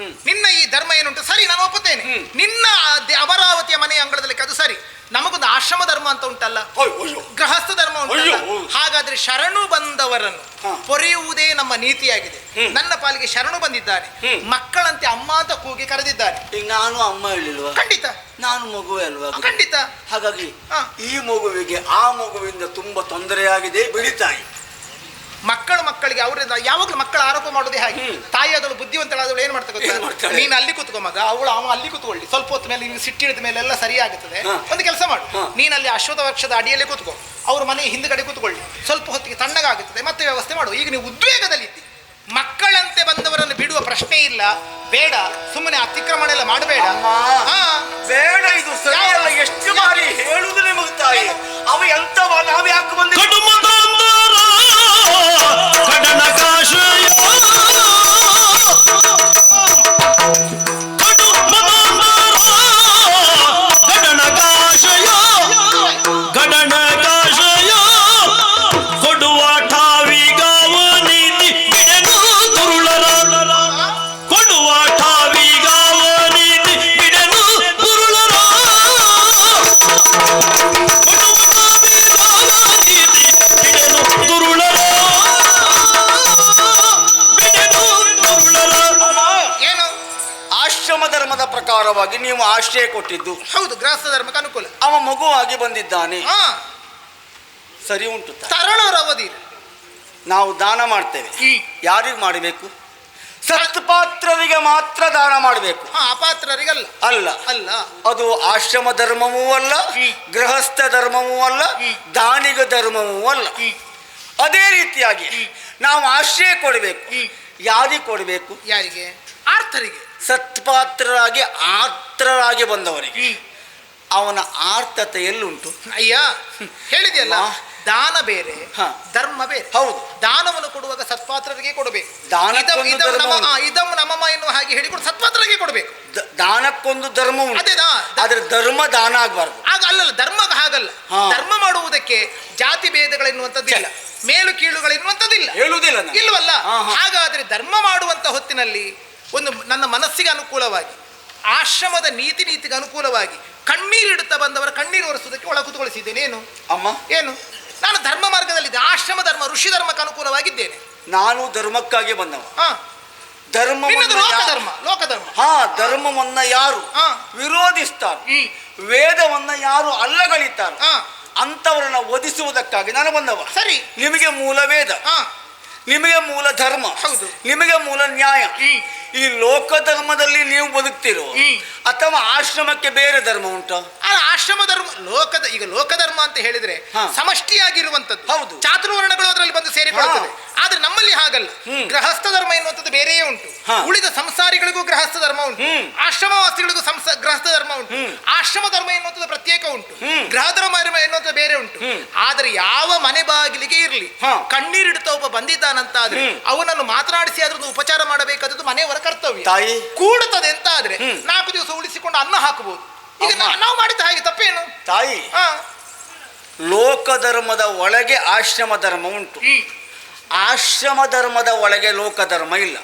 ನಿನ್ನ ಈ ಧರ್ಮ ಏನುಂಟು ಸರಿ, ನಾನು ಒಪ್ಪುತ್ತೇನೆ. ನಿನ್ನ ಅಮರಾವತಿಯ ಮನೆ ಅಂಗಳದಲ್ಲಿ ಅದು ಸರಿ. ನಮಗೊಂದು ಆಶ್ರಮ ಧರ್ಮ ಅಂತ ಉಂಟಲ್ಲ, ಗೃಹಸ್ಥ ಧರ್ಮ ಉಂಟಲ್ಲ. ಹಾಗಾದ್ರೆ ಶರಣು ಬಂದವರನ್ನು ಪೊರೆಯುವುದೇ ನಮ್ಮ ನೀತಿಯಾಗಿದೆ. ನನ್ನ ಪಾಲಿಗೆ ಶರಣು ಬಂದಿದ್ದಾನೆ, ಮಕ್ಕಳಂತೆ ಅಮ್ಮ ಅಂತ ಕೂಗಿ ಕರೆದಿದ್ದಾನೆ. ನಾನು ಅಮ್ಮ ಹೇಳಿಲ್ವಾ? ಖಂಡಿತ. ನಾನು ಮಗುವೆ ಅಲ್ವಾ? ಖಂಡಿತ. ಹಾಗಾಗಿ ಈ ಮಗುವಿಗೆ ಆ ಮಗುವಿಂದ ತುಂಬಾ ತೊಂದರೆಯಾಗಿದೆ. ಬಿಡಿತಾಯಿ ಮಕ್ಕಳಿಗೆ ಅವರಿಂದ ಯಾವಾಗಲೂ ಮಕ್ಕಳ ಆರೋಪ ಮಾಡೋದೇ ಹಾಗೆ. ತಾಯಿ ಆದವಳು ಬುದ್ಧಿವಂತಳಾದವಳು ಏನ್ ಮಾಡ್ತಾ ಗೊತ್ತಾ? ನೀನು ಅಲ್ಲಿ ಕೂತ್ಕೊ ಮಗ, ಅವ ಅಲ್ಲಿ ಕೂತ್ಕೊಳ್ಳಿ. ಸ್ವಲ್ಪ ಹೊತ್ತು ಮೇಲೆ ನೀನು ಸಿಟ್ಟಿಡಿದ ಮೇಲೆ ಎಲ್ಲ ಸರಿ ಆಗುತ್ತದೆ. ಒಂದು ಕೆಲಸ ಮಾಡು, ನೀನಲ್ಲಿ ಅಶ್ವತ್ಥ ವೃಕ್ಷದ ಅಡಿಯಲ್ಲೇ ಕೂತ್ಕೋ, ಅವ್ರ ಮನೆ ಹಿಂದ್ಗಡೆ ಕೂತ್ಕೊಳ್ಳಿ. ಸ್ವಲ್ಪ ಹೊತ್ತಿಗೆ ತಣ್ಣಗಾಗುತ್ತದೆ, ಮತ್ತೆ ವ್ಯವಸ್ಥೆ ಮಾಡು. ಈಗ ನೀವು ಉದ್ವೇಗದಲ್ಲಿ ಇದ್ದಿ, ಮಕ್ಕಳಂತೆ ಬಂದವರನ್ನು ಬಿಡುವ ಪ್ರಶ್ನೆ ಇಲ್ಲ. ಬೇಡ, ಸುಮ್ಮನೆ ಅತಿಕ್ರಮಣ ಎಲ್ಲ ಮಾಡಬೇಡ. ಬೇಡ, ಇದು ಸರಿಯಲ್ಲ. ಎಷ್ಟು ಬಾರಿ ಹೇಳುದು ನಿಮಗೆ ತಾಯಿ, ಅವ ಎಂತವ, ನಾವ್ ಯಾಕೆ ಬಂದ ಪ್ರಕಾರವಾಗಿ ನೀವು ಆಶ್ರಯ ಕೊಟ್ಟಿದ್ದು. ಹೌದು, ಗೃಹಸ್ಥ ಧರ್ಮಕ್ಕೆ ಅನುಕೂಲ. ಅವ ಮಗುವಾಗಿ ಬಂದಿದ್ದಾನೆ, ಸರಿ ಉಂಟು. ತರಳೋರ ಅವಧಿ ನಾವು ದಾನ ಮಾಡ್ತೇವೆ. ಯಾರಿಗೆ ಮಾಡಬೇಕು? ಸತ್ಪಾತ್ರರಿಗೆ ಪಾತ್ರರಿಗೆ ಮಾತ್ರ ದಾನ ಮಾಡಬೇಕು. ಹಾ, ಅಪಾತ್ರರಿಗಲ್ಲ. ಅಲ್ಲ ಅಲ್ಲ. ಅದು ಆಶ್ರಮ ಧರ್ಮವೂ ಅಲ್ಲ, ಗೃಹಸ್ಥ ಧರ್ಮವೂ ಅಲ್ಲ, ದಾನಿಗ ಧರ್ಮವೂ ಅಲ್ಲ. ಅದೇ ರೀತಿಯಾಗಿ ನಾವು ಆಶ್ರಯ ಕೊಡಬೇಕು. ಯಾರಿಗೆ ಕೊಡಬೇಕು? ಯಾರಿಗೆ? ಆರ್ತರಿಗೆ. ಸತ್ಪಾತ್ರರಾಗಿ ಆರ್ತರಾಗಿ ಬಂದವರಿಗೆ. ಅವನ ಆರ್ತತೆ ಎಲ್ಲುಂಟು? ಅಯ್ಯ, ಹೇಳಿದೆಯಲ್ಲ, ದಾನ ಬೇರೆ, ಹ. ಧರ್ಮ ಬೇರೆ. ಹೌದು. ದಾನವನ್ನು ಕೊಡುವಾಗ ಸತ್ಪಾತ್ರರಿಗೆ ಕೊಡಬೇಕು. ದಾನಕ್ಕೊಂದು ಧರ್ಮ ಉಂಟು. ಇದಂ ನಮಮ ಎನ್ನುವ ಹಾಗೆ ಹೇಳಿಕೊಂಡು ಸತ್ಪಾತ್ರರಿಗೆ ಕೊಡಬೇಕು. ದಾನಕ್ಕೊಂದು ಧರ್ಮ ಉಂಟು. ಅದೇ ಆದ್ರೆ ಧರ್ಮ ದಾನ ಆಗ್ಬಾರ್ದು. ಆಗ ಅಲ್ಲಲ್ಲ, ಧರ್ಮ ಹಾಗಲ್ಲ. ಹಾ. ಧರ್ಮ ಮಾಡುವುದಕ್ಕೆ ಜಾತಿ ಭೇದಗಳೆನ್ನುವಂಥದ್ದಿಲ್ಲ, ಮೇಲು ಕೀಳುಗಳೆನ್ನುವಂಥದ್ದಿಲ್ಲ. ಹೇಳುವುದಿಲ್ಲ ನಾನು. ಇಲ್ವಲ್ಲ. ಹಾ, ಹಾ. ಹಾಗಾದ್ರೆ ಧರ್ಮ ಮಾಡುವಂತ ಹೊತ್ತಿನಲ್ಲಿ ಒಂದು ನನ್ನ ಮನಸ್ಸಿಗೆ ಅನುಕೂಲವಾಗಿ, ಆಶ್ರಮದ ನೀತಿಗೆ ಅನುಕೂಲವಾಗಿ ಕಣ್ಣೀರಿಡುತ್ತಾ ಬಂದವರ ಕಣ್ಣೀರು ಒರೆಸುವುದಕ್ಕೆ ಒಳ ಕೂತ್ಕೊಳಿಸಿದ್ದೇನೆ. ಏನು ಅಮ್ಮ? ಏನು? ನಾನು ಧರ್ಮ ಮಾರ್ಗದಲ್ಲಿದ್ದೆ, ಆಶ್ರಮ ಧರ್ಮ, ಋಷಿ ಧರ್ಮಕ್ಕೆ ಅನುಕೂಲವಾಗಿದ್ದೇನೆ. ನಾನು ಧರ್ಮಕ್ಕಾಗಿ ಬಂದವ. ಹಾ, ಧರ್ಮವನ್ನ ಲೋಕಧರ್ಮ, ಲೋಕಧರ್ಮ. ಹಾ, ಧರ್ಮವನ್ನ ಯಾರು ಹಾ. ವಿರೋಧಿಸ್ತಾರ, ಹ್ಮ್. ವೇದವನ್ನ ಯಾರು ಅಲ್ಲಗಳಿತಾರ, ಹಾ. ಅಂತವರನ್ನ ವಧಿಸುವುದಕ್ಕಾಗಿ ನಾನು ಬಂದವ. ಸರಿ. ನಿಮಗೆ ಮೂಲ ವೇದ, ಹಾ, ನಿಮಗೆ ಮೂಲ ಧರ್ಮ, ಹೌದು. ನಿಮಗೆ ಮೂಲ ನ್ಯಾಯ. ಹ್ಮ್. ಈ ಲೋಕ ಧರ್ಮದಲ್ಲಿ ನೀವು ಬದುಕ್ತಿರೋ ಹ್ಮ್. ಅಥವಾ ಆಶ್ರಮಕ್ಕೆ ಬೇರೆ ಧರ್ಮ ಉಂಟು? ಆಶ್ರಮ ಧರ್ಮ, ಈಗ ಲೋಕಧರ್ಮ ಅಂತ ಹೇಳಿದ್ರೆ ಹಾ. ಸಮಷ್ಟಿಯಾಗಿರುವಂತದ್ದು. ಹೌದು. ಚಾತುರ್ವರ್ಣಗಳು ಅದರಲ್ಲಿ ಬಂದು ಸೇರಿಕೊಳ್ಳುತ್ತದೆ. ಆದ್ರೆ ನಮ್ಮಲ್ಲಿ ಹಾಗಲ್ಲ. ಹ್ಮ್. ಗೃಹಸ್ಥ ಧರ್ಮ ಎನ್ನುವಂಥದ್ದು ಬೇರೆಯೇ ಉಂಟು. ಹಾ. ಉಳಿದ ಸಂಸಾರಿಗಳಿಗೂ ಗೃಹಸ್ಥ ಧರ್ಮ ಉಂಟು. ಹ್ಮ್. ಆಶ್ರಮವಾಸಿಗಳಿಗೂ ಗೃಹಸ್ಥ ಧರ್ಮ ಉಂಟು. ಹ್ಮ್. ಆಶ್ರಮ ಧರ್ಮ ಎನ್ನುವಂಥದ್ದು ಪ್ರತ್ಯೇಕ ಉಂಟು. ಹ್ಮ್. ಗೃಹ ಧರ್ಮ ಎನ್ನುವಂಥದ್ದು ಬೇರೆ ಉಂಟು. ಹ್ಮ್. ಆದ್ರೆ ಯಾವ ಮನೆ ಬಾಗಿಲಿಗೆ ಇರ್ಲಿ, ಹಾ. ಕಣ್ಣೀರಿಡುತ್ತಾ ಒಬ್ಬ ಬಂದಿದ್ದಾನಂತ ಆದ್ರೆ ಹ್ಮ್. ಅವನನ್ನು ಮಾತನಾಡಿಸಿ ಅದ್ರದ್ದು ಉಪಚಾರ ಮಾಡಬೇಕಾದದ್ದು ಮನೆಯವರ ಕರ್ತವ್ಯ. ತಾಯಿ ಕೂಡುತ್ತದೆ ಅಂತ ಆದ್ರೆ ಹ್ಮ್. 4 ದಿವಸ ಉಳಿಸಿಕೊಂಡು ಅನ್ನ ಹಾಕಬಹುದು. ಈಗ ಅಮ್ಮ. ನಾವು ಮಾಡಿದ ಹಾಗೆ ತಪ್ಪೇನು? ತಾಯಿ, ಹಾ. ಲೋಕ ಧರ್ಮದ ಒಳಗೆ ಆಶ್ರಮ ಧರ್ಮ ಉಂಟು, ಆಶ್ರಮ ಧರ್ಮದ ಒಳಗೆ ಲೋಕ ಧರ್ಮ ಇಲ್ಲ.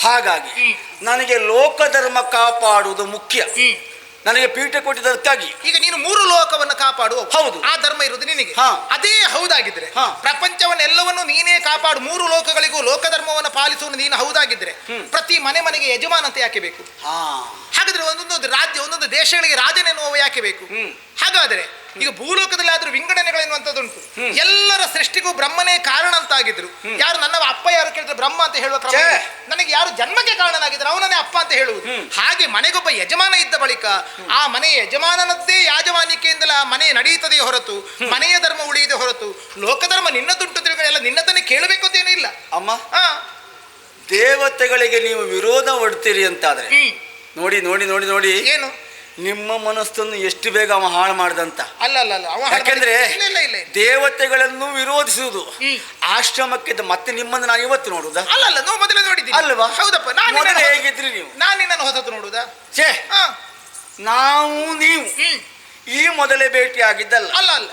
ಹಾಗಾಗಿ ನನಗೆ ಲೋಕ ಧರ್ಮ ಕಾಪಾಡುವುದು ಮುಖ್ಯ. ನನಗೆ ಪೀಠ ಕೊಟ್ಟಿದ್ದಕ್ಕಾಗಿ ಈಗ ನೀನು 3 ಲೋಕವನ್ನು ಕಾಪಾಡುವ, ಹೌದು. ಆ ಧರ್ಮ ಇರುವುದು ನಿನಗೆ. ಹಾ. ಅದೇ ಹೌದಾಗಿದ್ರೆ ಹಾ. ಪ್ರಪಂಚವನ್ನೆಲ್ಲವನ್ನು ನೀನೇ ಕಾಪಾಡು, 3 ಲೋಕಗಳಿಗೂ ಲೋಕ ಧರ್ಮವನ್ನು ಪಾಲಿಸುವುದು ನೀನು ಹೌದಾಗಿದ್ರೆ ಪ್ರತಿ ಮನೆಗೆ ಯಜಮಾನತೆ ಯಾಕೆ ಬೇಕು? ಹಾ. ಹಾಗಾದ್ರೆ ಒಂದೊಂದು ರಾಜ್ಯ, ಒಂದೊಂದು ದೇಶಗಳಿಗೆ ರಾಜನೆನ್ನುವ ಯಾಕೆ ಬೇಕು? ಹಾಗಾದ್ರೆ ಈಗ ಭೂಲೋಕದಲ್ಲಿ ಆದ್ರೂ ವಿಂಗಡಣೆಗಳೆನ್ನುವಂಥದ್ದುಂಟು. ಎಲ್ಲರ ಸೃಷ್ಟಿಗೂ ಬ್ರಹ್ಮನೇ ಕಾರಣ ಅಂತ ಆಗಿದ್ರು. ಯಾರು ನನ್ನ ಅಪ್ಪ ಯಾರು ಕೇಳಿದ್ರೆ ಬ್ರಹ್ಮ ಅಂತ ಹೇಳುವ ಕ್ರಮ ಇದೆ. ನನಗೆ ಯಾರು ಜನ್ಮಕ್ಕೆ ಕಾರಣನಾಗಿದ್ದಾರೆ ಅವನನ್ನೇ ಅಪ್ಪ ಅಂತ ಹೇಳುವುದು. ಹಾಗೆ ಮನೆಗೊಬ್ಬ ಯಜಮಾನ ಇದ್ದ ಬಳಿಕ ಆ ಮನೆಯ ಯಜಮಾನನದ್ದೇ ಯಾಜಮಾನಿಕೆಯಿಂದಲೇ ಆ ಮನೆ ನಡೆಯುತ್ತದೆ ಹೊರತು ಮನೆಯ ಧರ್ಮ ಉಳಿಯದೆ ಹೊರತು ಲೋಕಧರ್ಮ ನಿನ್ನದುಂಟು ತಿರುಗಳೆಲ್ಲ ನಿನ್ನದನ್ನೇ ಕೇಳಬೇಕು ಅಂತ ಏನೂ ಇಲ್ಲ. ಅಮ್ಮ, ಹಾ. ದೇವತೆಗಳಿಗೆ ನೀವು ವಿರೋಧ ಒಡ್ತೀರಿ ಅಂತಾದ್ರೆ ನೋಡಿ ನೋಡಿ ನೋಡಿ ನೋಡಿ ಏನು ನಿಮ್ಮ ಮನಸ್ಸನ್ನು ಎಷ್ಟು ಬೇಗ ಅವ ಹಾಳು ಮಾಡ್ದಂತ. ಅಲ್ಲ ಅಲ್ಲ ಅಲ್ಲ, ಯಾಕೆಂದ್ರೆ ಇಲ್ಲ ದೇವತೆಗಳನ್ನು ವಿರೋಧಿಸುವುದು ಆಶ್ರಮಕ್ಕೆ ಮತ್ತೆ ನಿಮ್ಮನ್ನು ನಾನು ಇವತ್ತು ನೋಡುದಾ? ಅಲ್ಲ ಅಲ್ಲ, ನಾವು ಮೊದಲೇ ನೋಡಿದ್ದೀವಿ ಅಲ್ವಾ? ಹೌದಪ್ಪ. ಮೊದಲು ಹೇಗಿದ್ರಿ ನೀವು? ನಾನು ನಿನ್ನನ್ನು ಹೊಸತು ನೋಡುದಾ? ಛೇ, ನಾವು ನೀವು ಈ ಮೊದಲೇ ಭೇಟಿ ಆಗಿದ್ದಲ್ಲ. ಅಲ್ಲ ಅಲ್ಲ,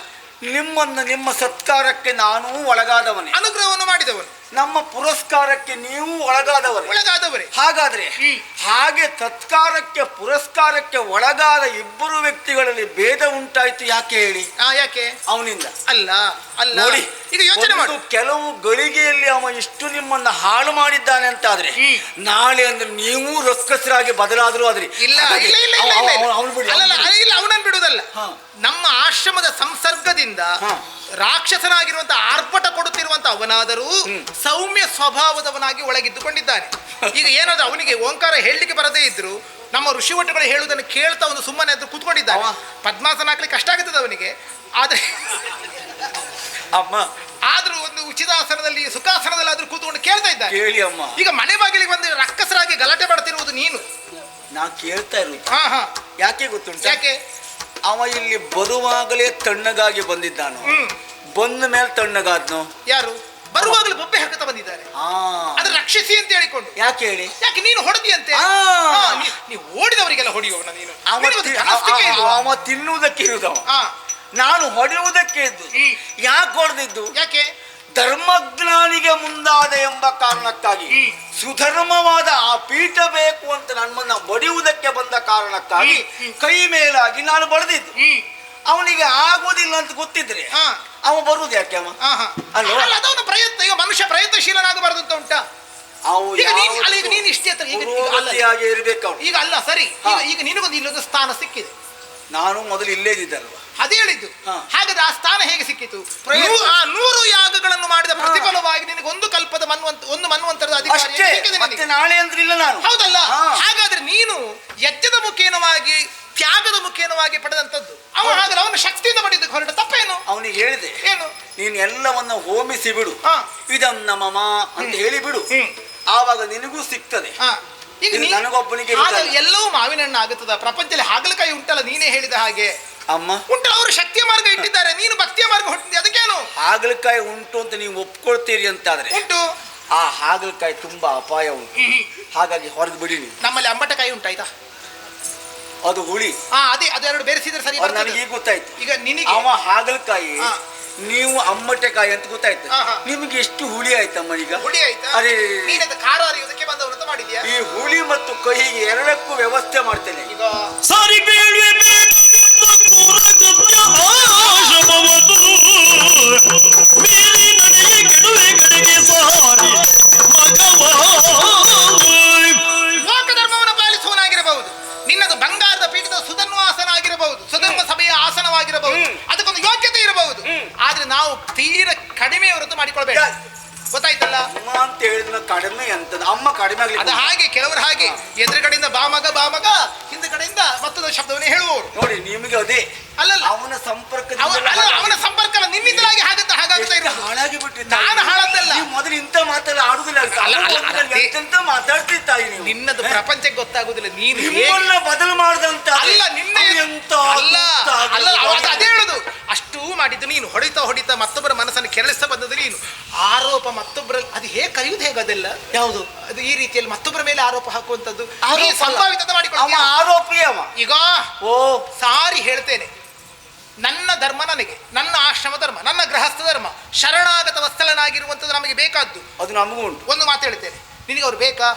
ನಿಮ್ಮನ್ನು ನಿಮ್ಮ ಸತ್ಕಾರಕ್ಕೆ ನಾನು ಒಳಗಾದವನೇ, ಅನುಗ್ರಹವನ್ನು ಮಾಡಿದವನು. ನಮ್ಮ ಪುರಸ್ಕಾರಕ್ಕೆ ನೀವು ಒಳಗಾದವರೇ. ಹಾಗಾದ್ರೆ ಹಾಗೆ ತತ್ಕಾರಕ್ಕೆ ಪುರಸ್ಕಾರಕ್ಕೆ ಒಳಗಾದ ಇಬ್ಬರು ವ್ಯಕ್ತಿಗಳಲ್ಲಿ ಭೇದ ಉಂಟಾಯ್ತು ಯಾಕೆ ಹೇಳಿ? ಯಾಕೆ? ಅವನಿಂದ ಅಲ್ಲ ಅಲ್ಲ, ನೋಡಿ, ಈಗ ಯೋಚನೆ ಮಾಡು. ಕೆಲವು ಗಳಿಗೆಯಲ್ಲಿ ಅವ ಇಷ್ಟು ನಿಮ್ಮನ್ನ ಹಾಳು ಮಾಡಿದ್ದಾನೆ ಅಂತ ಆದ್ರೆ ನಾಳೆ ಅಂದ್ರೆ ನೀವು ರಕ್ಕಸರಾಗಿ ಬದಲಾದ್ರು ಆದ್ರಿ ಇಲ್ಲ ಇಲ್ಲ ಇಲ್ಲ ಇಲ್ಲ, ಅವನನ್ನು ಬಿಡುವುದಲ್ಲ. ನಮ್ಮ ಆಶ್ರಮದ ಸಂಸರ್ಗದಿಂದ ರಾಕ್ಷಸನಾಗಿರುವಂತ ಆರ್ಭಟ ಕೊಡುತ್ತಿರುವಂತ ಅವನಾದರೂ ಸೌಮ್ಯ ಸ್ವಭಾವದವನಾಗಿ ಒಳಗಿದ್ದುಕೊಂಡಿದ್ದಾನೆ. ಈಗ ಏನಾದ್ರು ಅವನಿಗೆ ಓಂಕಾರ ಹೇಳಲಿಕ್ಕೆ ಬರದೇ ಇದ್ರು ನಮ್ಮ ಋಷಿವಟಗಳು ಹೇಳುವುದನ್ನು ಕೇಳ್ತಾ ಒಂದು ಸುಮ್ಮನೆ ಅಂತ ಕೂತ್ಕೊಂಡಿದ್ದಾನೆ. ಪದ್ಮಾಸನ ಹಾಕ್ಲಿಕ್ಕೆ ಕಷ್ಟ ಆಗುತ್ತದೆ ಅವನಿಗೆ. ಆದ್ರೆ ಅಮ್ಮ, ಆದ್ರೂ ಒಂದು ಉಚಿತಾಸನದಲ್ಲಿ ಸುಖಾಸನದಲ್ಲಿ ಆದ್ರೂ ಕೂತ್ಕೊಂಡು ಕೇಳ್ತಾ ಇದ್ದಾನೆ. ಕೇಳಿ ಅಮ್ಮ, ಈಗ ಮನೆ ಬಾಗಿಲಿಗೆ ಬಂದು ರಕ್ಕಸರಾಗಿ ಗಲಾಟೆ ಮಾಡ್ತಿರುವುದು ನೀನು. ನಾ ಕೇಳ್ತಾ ಇರುವುದು ಹಾ ಯಾಕೆ ಗೊತ್ತುಂಟು? ಯಾಕೆ? ಅವ ಇಲ್ಲಿ ಬರುವಾಗಲೇ ತಣ್ಣಗಾಗಿ ಬಂದಿದ್ದಾನು, ಬಂದ ಮೇಲೆ ತಣ್ಣಗಾದ್ನು. ಯಾರು? ಬರುವಾಗಲೂ ಬೊಬ್ಬೆ ಹಾಕುತ್ತಾ ಬಂದಿದ್ದಾರೆ. ಅದು ರಕ್ಷಿಸಿ ಅಂತ ಹೇಳಿಕೊಂಡು. ಯಾಕೆ ಹೇಳಿ? ಯಾಕೆ ನೀನು ಹೊಡೆದಿಯಂತೆ? ನೀವು ಓಡಿದವರಿಗೆಲ್ಲ ಹೊಡೆಯುವವನ ನೀನು. ಅವ ತಿನ್ನುವುದಕ್ಕೆ ಇರುದವ, ನಾನು ಹೊಡೆಯುವುದಕ್ಕೆ ಇದ್ದು. ಯಾಕೆ ಹೊಡೆದಿದ್ದು? ಯಾಕೆ? ಧರ್ಮಜ್ಞಾನಿಗೆ ಮುಂದಾದ ಎಂಬ ಕಾರಣಕ್ಕಾಗಿ, ಸುಧರ್ಮವಾದ ಆ ಪೀಠ ಬೇಕು ಅಂತ ನನ್ನನ್ನ ಬಡಿಯುವುದಕ್ಕೆ ಬಂದ ಕಾರಣಕ್ಕಾಗಿ ಕೈ ಮೇಲಾಗಿ ನಾನು ಬಡಿದಿದ್ದು. ಅವನಿಗೆ ಆಗುವುದಿಲ್ಲ ಅಂತ ಗೊತ್ತಿದ್ರೆ ಅವ ಬರುವುದು ಯಾಕೆ? ಅವ ಅದವನ ಪ್ರಯತ್ನ. ಈಗ ಮನುಷ್ಯ ಪ್ರಯತ್ನಶೀಲನಾಗಬಾರದು ಅಂತ ಉಂಟಾ? ಇರ್ಬೇಕು. ಈಗ ಅಲ್ಲ ಸರಿ, ಈಗ ನಿನಗೊಂದು ಇಲ್ಲೊಂದು ಸ್ಥಾನ ಸಿಕ್ಕಿದೆ. ನಾನು ಮೊದಲು ಇಲ್ಲೇ ಇದ್ದಲ್ವಾ. ಅದೇ ಹೇಳಿದ್ದು. ಹಾ. ಹಾಗಾದ್ರೆ ಆ ಸ್ಥಾನ ಹೇಗೆ ಸಿಕ್ಕಿತು? ಆ 100 ಯಾಗಗಳನ್ನು ಮಾಡಿದ ಪ್ರತಿಫಲವಾಗಿ ನಿನಗೆ ಒಂದು ಕಲ್ಪದ ಒಂದು ಮನ್ವಂತರದ ಅಧಿಕಾರ ಅಷ್ಟೇ, ಮತ್ತೆ ನಾಳೆ ಅಂದ್ರಿಲ್ಲ ನಾನು. ಹೌದಲ್ಲ? ಹಾ. ಹಾಗಾದ್ರೆ ನೀನು ಯಜ್ಞದ ಮುಖೇನವಾಗಿ ತ್ಯಾಗದ ಮುಖೇನವಾಗಿ ಪಡೆದಂತದ್ದು. ಹಾಗಾದ್ರೆ ಅವನು ಶಕ್ತಿಯಿಂದ ಪಡೆದ ಹೊರಟ ತಪ್ಪೇನು? ಅವನಿಗೆ ಹೇಳಿದೆ, ಏನು? ನೀನು ಎಲ್ಲವನ್ನ ಹೋಮಿಸಿ ಬಿಡು, ಹಾ. ಇದನ್ನ ಮಮ ಅಂತ ಹೇಳಿ ಬಿಡು, ಆವಾಗ ನಿನಗೂ ಸಿಗ್ತದೆ. ಈಗ ನನಗೊಬ್ಬನಿಗೆ ಎಲ್ಲವೂ ಮಾವಿನ ಹಣ್ಣು ಆಗುತ್ತದ? ಪ್ರಪಂಚದಲ್ಲಿ ಹಾಗಲಕಾಯಿ ಉಂಟಲ್ಲ, ನೀನೇ ಹೇಳಿದ ಹಾಗೆ ಅಮ್ಮ ಉಂಟು. ಅವರು ಶಕ್ತಿಯ ಮಾರ್ಗ ಇಟ್ಟಿದ್ದಾರೆ, ನೀನು ಭಕ್ತಿಯ ಮಾರ್ಗ ಹೊಟ್ಟಿದ್ದೆ, ಅದಕ್ಕೇನು? ಹಾಗಲಕಾಯಿ ಉಂಟು ಅಂತ ನೀವು ಒಪ್ಕೊಳ್ತೀರಿ ಅಂತಾದ್ರೆ ಉಂಟು. ಆ ಹಾಗಲಕಾಯಿ ತುಂಬಾ ಅಪಾಯ ಉಂಟು, ಹಾಗಾಗಿ ಹೊರದು ಬಿಡಿ ನೀವು. ನಮ್ಮಲ್ಲಿ ಅಂಬಟಕಾಯಿ ಉಂಟಾಯ್ತಾ? ಅದು ಹುಳಿ. ಅದೇ ಅದೆರಡು ಬೆರೆಸಿದ್ರೆ ಸರಿ. ನನಗೆ ಈಗ ಗೊತ್ತಾಯ್ತು. ಈಗ ನಿನಗೆ ಅವ ಹಾಗಲಕಾಯಿ, ನೀವು ಅಮ್ಮಟೆಕಾಯಿ ಅಂತ ಗೊತ್ತಾಯ್ತು. ನಿಮಗೆ ಎಷ್ಟು ಹುಳಿ ಆಯ್ತಮ್ಮ ಈಗ? ಹುಳಿ ಆಯ್ತಾ? ಅರೆ, ನೀನದು ಖಾರ ಅರಿಯುವುದಕ್ಕೆ ಬಂದವರು ಅಂತ ಮಾಡಿದ್ಯಾ? ಈ ಹುಳಿ ಮತ್ತು ಕಹಿಗೆ ಎರಡಕ್ಕೂ ವ್ಯವಸ್ಥೆ ಮಾಡ್ತೇನೆ ಈಗ. ಸಾರಿ ಬೇಳ್ವೆ ಆಶಮವದು ಮೀರಿ ನಡೆಗೆ ಕೆಡುವೆ ಕಡೆಗೆ ಸಾರಿ ಲೋಕ ಧರ್ಮವನ್ನು ಪಾಲಿಸುವನಾಗಿರಬಹುದು, ನಿನ್ನದು ಬಂಗಾರದ ಪೀಠದ ಸುಧನ್ವಾಸನ ಆಗಿರಬಹುದು, ಸುಧರ್ಮ ಸಭೆಯ ಆಸನವಾಗಿರಬಹುದು, ಅದಕ್ಕೊಂದು ಯೋಗ್ಯತೆ ಇರಬಹುದು. ಆದ್ರೆ ನಾವು ತೀರ ಕಡಿಮೆ ಹೊರತು ಮಾಡಿಕೊಳ್ಬೇಡ, ಗೊತ್ತಾಯ್ತಲ್ಲ? ಅಮ್ಮ ಅಂತ ಹೇಳಿದ ಕಡಿಮೆ ಅಂತದ, ಅಮ್ಮ ಕಡಿಮೆ ಆಗ್ಲಿ. ಅದು ಹಾಗೆ, ಕೆಲವರು ಹಾಗೆ ಎದುರುಗಡೆಯಿಂದ ಬಾಮಗ ಬಾಮಗ, ಹಿಂದುಗಡೆಯಿಂದ ಮತ್ತೊಂದು ಶಬ್ದವನ್ನೇ ಹೇಳುವವರು. ನೋಡಿ, ನಿಮಗೆ ಅದೇ ಅಲ್ಲಲ್ಲ, ಅವನ ಸಂಪರ್ಕ, ಅವನ ಸಂಪರ್ಕ ಅಲ್ಲ, ನಿನ್ನಿಂದಲಾಗಿ ಹಾಗಾಗ್ತಾ ಇರೋದು. ಹಾಳಾಗಿ ಬಿಟ್ರಿ. ನಾನು ಹಾಳದ್ದಲ್ಲ. ನೀವು ಮೊದಲು ಇಂಥ ಮಾತೆಲ್ಲ ಆಡುದಿಲ್ಲ, ಎಂತೆಂತ ಮಾತಾಡ್ತಿರ್ತಾಯಿ ನೀವು. ನಿನ್ನದು ಪ್ರಪಂಚಕ್ಕೆ ಗೊತ್ತಾಗುದಿಲ್ಲ, ನೀನು ನಿಮ್ಮನ್ನ ಬದಲು ಮಾಡದಂತ ಅಲ್ಲ, ನಿನ್ನೆ ಎಂತ ಅಲ್ಲ ಅಲ್ಲ, ಅದೇ ಹೇಳುದು. ಅಷ್ಟೂ ಮಾಡಿದ್ದು ನೀನು, ಹೊಡಿತಾ ಮತ್ತೊಬ್ಬರ ಮನಸ್ಸನ್ನು ಕೆರಳಿಸ್ತಾ ಬಂದದ್ದು ನೀನು. ಆರೋಪ ಮತ್ತೊಬ್ಬರ, ಅದು ಹೇಗೆ ಕರೆಯುವುದು, ಹೇಗೆ ಅದೆಲ್ಲ ಯಾವುದು? ಅದು ಈ ರೀತಿಯಲ್ಲಿ ಮತ್ತೊಬ್ಬರ ಮೇಲೆ ಆರೋಪ ಹಾಕುವಂಥದ್ದು ಆರೋಪ ಸಂಭಾವಿತ ಮಾಡಿಕೊಳ್ಳ. ಆರೋಪಿ ಅವ. ಈಗ ಸಾರಿ ಹೇಳ್ತೇನೆ, ನನ್ನ ಧರ್ಮ ನನಗೆ, ನನ್ನ ಆಶ್ರಮ ಧರ್ಮ, ನನ್ನ ಗೃಹಸ್ಥ ಧರ್ಮ, ಶರಣಾಗತ ವತ್ಸಲನಾಗಿರುವಂಥದ್ದು ನಮಗೆ ಬೇಕಾದ್ದು. ಅದು ನಮಗೂ ಉಂಟು. ಒಂದು ಮಾತು ಹೇಳ್ತೇನೆ, ನಿನಗೆ ಅವ್ರು ಬೇಕಾ?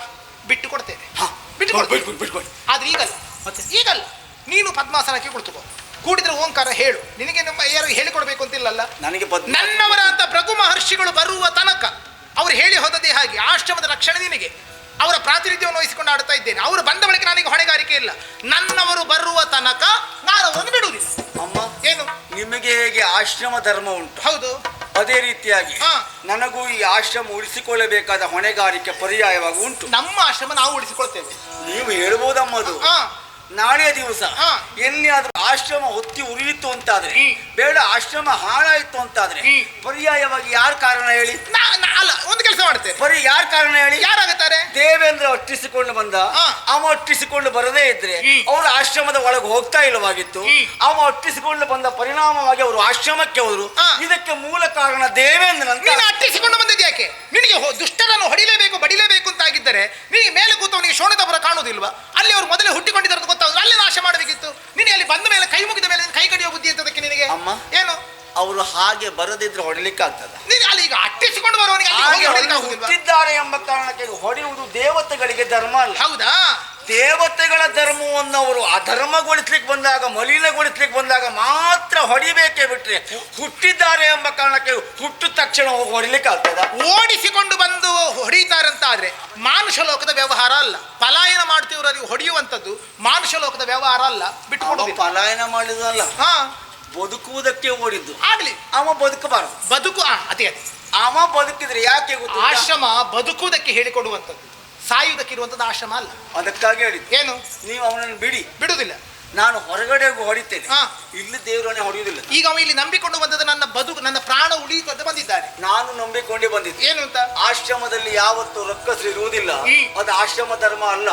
ಬಿಟ್ಟು ಕೊಡ್ತೇನೆ, ಬಿಟ್ಟು. ಆದ್ರೆ ಈಗಲ್ಲ, ನೀನು ಪದ್ಮಾಸನಕ್ಕೆ ಕುಳಿತುಕೋ, ಕೂಡಿದ್ರೆ ಓಂಕಾರ ಹೇಳು. ನಿನಗೆ ನಮ್ಮ ಯಾರು ಹೇಳಿಕೊಡ್ಬೇಕು ಅಂತಿಲ್ಲಲ್ಲ. ನನಗೆ ನನ್ನವರ ಅಂತ ಭೃಗು ಮಹರ್ಷಿಗಳು ಬರುವ ತನಕ ಅವ್ರು ಹೇಳಿ ಹೋದದೇ ಹಾಗೆ ಆಶ್ರಮದ ರಕ್ಷಣೆ ನಿನಗೆ, ಅವರ ಪ್ರಾತಿನಿಧ್ಯವನ್ನು ವಹಿಸಿಕೊಂಡು ಆಡ್ತಾ ಇದ್ದೇನೆ. ಅವರು ಬಂದ ಬಳಿಕ ನನಗೆ ಹೊಣೆಗಾರಿಕೆ ಇಲ್ಲ. ನನ್ನವರು ಬರುವ ತನಕ ನಾನು ಅವರನ್ನು ಬಿಡುವುದಿಲ್ಲ. ಅಮ್ಮ, ಏನು? ನಿಮಗೆ ಹೇಗೆ ಆಶ್ರಮ ಧರ್ಮ ಉಂಟು, ಹೌದು, ಅದೇ ರೀತಿಯಾಗಿ ನನಗೂ ಈ ಆಶ್ರಮ ಉಳಿಸಿಕೊಳ್ಳಬೇಕಾದ ಹೊಣೆಗಾರಿಕೆ ಪರ್ಯಾಯವಾಗಿ ಉಂಟು. ನಮ್ಮ ಆಶ್ರಮ ನಾವು ಉಳಿಸಿಕೊಳ್ತೇವೆ. ನೀವು ಹೇಳ್ಬೋದಮ್ಮದು. ನಾಳೆ ದಿವಸ ಎಲ್ಲಿಯಾದ್ರೂ ಆಶ್ರಮ ಹೊತ್ತಿ ಉರಿಯಿತು ಅಂತಾದ್ರೆ, ಬೇಡ ಆಶ್ರಮ ಹಾಳಾಯ್ತು ಅಂತಾದ್ರೆ, ಪರ್ಯಾಯವಾಗಿ ಯಾರ ಕಾರಣ ಹೇಳಿ? ಅಲ್ಲ, ಒಂದು ಕೆಲಸ ಮಾಡ್ತೇನೆ. ಯಾರ ಕಾರಣ ಹೇಳಿ? ಯಾರಾಗುತ್ತಾರೆ? ದೇವೇಂದ್ರ ಒಟ್ಟಿಸಿಕೊಂಡು ಬಂದ, ಅವ ಒಟ್ಟಿಸಿಕೊಂಡು ಬರದೇ ಇದ್ರೆ ಅವರು ಆಶ್ರಮದ ಒಳಗೆ ಹೋಗ್ತಾ ಇಲ್ಲವಾಗಿತ್ತು. ಅವ ಒಟ್ಟಿಸಿಕೊಂಡು ಬಂದ ಪರಿಣಾಮವಾಗಿ ಅವರು ಆಶ್ರಮಕ್ಕೆ ಹೋದ್ರು. ಇದಕ್ಕೆ ಮೂಲ ಕಾರಣ ದೇವೇಂದ್ರ ಅಂತ. ನೀನು ಅಟ್ಟಿಸಿಕೊಂಡು ಬಂದದ್ದು ಯಾಕೆ? ನಿನಗೆ ದುಷ್ಟರನ್ನು ಹೊಡಿಲೇಬೇಕು, ಬಡಿಲೇಬೇಕು ಅಂತ ಆಗಿದ್ದರೆ ನೀನು ಮೇಲೆ ಕೂತವನಿಗೆ ಶೋಣಿತಪುರ ಕಾಣುವುದಿಲ್ಲ. ಅಲ್ಲಿ ಅವರು ಮೊದಲೇ ಹುಟ್ಟಿಕೊಂಡಿದ್ದಾರೆ ಗೊತ್ತಾದ್ರು, ಅಲ್ಲೇ ನಾಶ ಮಾಡಬೇಕಿತ್ತು. ನೀನು ಅಲ್ಲಿ ಬಂದ ಮೇಲೆ ಕೈ ಮುಗಿದ ಮೇಲೆ ಕೈ ಕಡಿಯೋ ಬುದ್ಧಿ ಅಂತದಕ್ಕೆ ನಿನಗೆ? ಅಮ್ಮ, ಏನು? ಅವರು ಹಾಗೆ ಬರದಿದ್ರೆ ಹೊಡಿಲಿಕ್ಕೆ ಆಗ್ತದ? ನೀನು ಅಲ್ಲಿ ಈಗ ಅಟ್ಟಿಸಿಕೊಂಡು ಬರುವವನಿಗೆ ಹುಟ್ಟಿದ್ದಾರೆ ಎಂಬ ಕಾರಣಕ್ಕೆ ಹೊಡೆಯುವುದು ದೇವತೆಗಳಿಗೆ ಧರ್ಮ ಅಲ್ಲ. ಹೌದಾ? ದೇವತೆಗಳ ಧರ್ಮವನ್ನು ಅವರು ಅಧರ್ಮಗೊಳಿಸ್ಲಿಕ್ಕೆ ಬಂದಾಗ, ಮಲಿನಗೊಳಿಸ್ಲಿಕ್ಕೆ ಬಂದಾಗ ಮಾತ್ರ ಹೊಡಿಬೇಕೇ ಬಿಟ್ರೆ, ಹುಟ್ಟಿದ್ದಾರೆ ಎಂಬ ಕಾರಣಕ್ಕೆ ಹುಟ್ಟಿದ ತಕ್ಷಣ ಹೋಗಿ ಹೊಡಿಲಿಕ್ಕೆ ಆಗ್ತದ? ಓಡಿಸಿಕೊಂಡು ಬಂದು ಹೊಡಿತಾರಂತ ಆದ್ರೆ ಮಾನುಷ ಲೋಕದ ವ್ಯವಹಾರ ಅಲ್ಲ. ಪಲಾಯನ ಮಾಡ್ತೀವ್ರಿಗೆ ಹೊಡೆಯುವಂಥದ್ದು ಮಾನುಷ ಲೋಕದ ವ್ಯವಹಾರ ಅಲ್ಲ. ಬಿಟ್ಟು ಪಲಾಯನ ಮಾಡಿದಲ್ಲ, ಬದುಕುವುದಕ್ಕೆ ಓಡಿದ್ದು. ಆಗ್ಲಿ, ಅವ ಬದುಕಬಾರದು. ಬದುಕು ಅದೇ ಅವ ಬದುಕಿದ್ರೆ ಯಾಕೆ ಗೊತ್ತು? ಆಶ್ರಮ ಬದುಕುವುದಕ್ಕೆ ಹೇಳಿಕೊಡುವಂಥದ್ದು, ಸಾಯುವುದಕ್ಕೆ ಇರುವಂಥದ್ದು ಆಶ್ರಮ ಅಲ್ಲ. ಅದಕ್ಕಾಗಿ ಹೇಳಿ, ಏನು? ನೀವು ಅವನನ್ನು ಬಿಡುವುದಿಲ್ಲ. ನಾನು ಹೊರಗಡೆ ಹೊಡಿತೇನೆ, ಇಲ್ಲಿ ದೇವರನ್ನೇ ಹೊಡೆಯುವುದಿಲ್ಲ. ಈಗ ಅವ ಇಲ್ಲಿ ನಂಬಿಕೊಂಡು ಬಂದದ್ದು ನನ್ನ ಬದುಕು, ನನ್ನ ಪ್ರಾಣ ಉಳಿಯಿತು ಅಂತ ಬಂದಿದ್ದಾರೆ. ನಾನು ನಂಬಿಕೊಂಡೇ ಬಂದಿದ್ದೆ. ಏನು ಅಂತ? ಆಶ್ರಮದಲ್ಲಿ ಯಾವತ್ತು ರಕ್ಕಸರು ಇರುವುದಿಲ್ಲ, ಅದು ಆಶ್ರಮ ಧರ್ಮ ಅಲ್ಲ.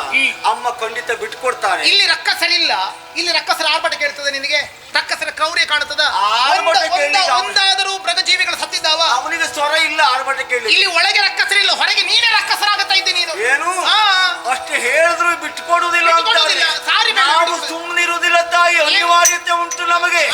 ಅಮ್ಮ ಖಂಡಿತ ಬಿಟ್ಕೊಡ್ತಾರೆ. ಇಲ್ಲಿ ರಕ್ಕಸರಿಲ್ಲ, ಇಲ್ಲಿ ರಕ್ಕಸರ ಆರ್ಭಟ ಕೇಳ್ತದೆ ನಿನಗೆ? ರಕ್ಕಸರ ಕ್ರೌರ್ಯ ಕಾಣುತ್ತದ? ಒಂದಾದರೂ ಮೃಗಜೀವಿಗಳು ಸತ್ತಿದ್ದಾವ? ಅವನಿಗೆ ಸ್ವರ ಇಲ್ಲ, ಆರ್ಭಟ ಕೇಳಿ. ಇಲ್ಲಿ ಒಳಗೆ ರಕ್ಕಸರಿಲ್ಲ, ಹೊರಗೆ ನೀನೇ ರಕ್ಕಸರಾಗುತ್ತಾ ಇದ್ದೆ ನೀನು. ಏನು ಅಷ್ಟು ಹೇಳಿದ್ರು ಬಿಟ್ಕೊಡುವುದಿಲ್ಲ ಅಂತ. ನಾವು ಸುಮ್ಮನಿರುವುದಿಲ್ಲ ತಾಯಿ, ಅನಿವಾರ್ಯತೆ ಉಂಟು ನಮಗೆ.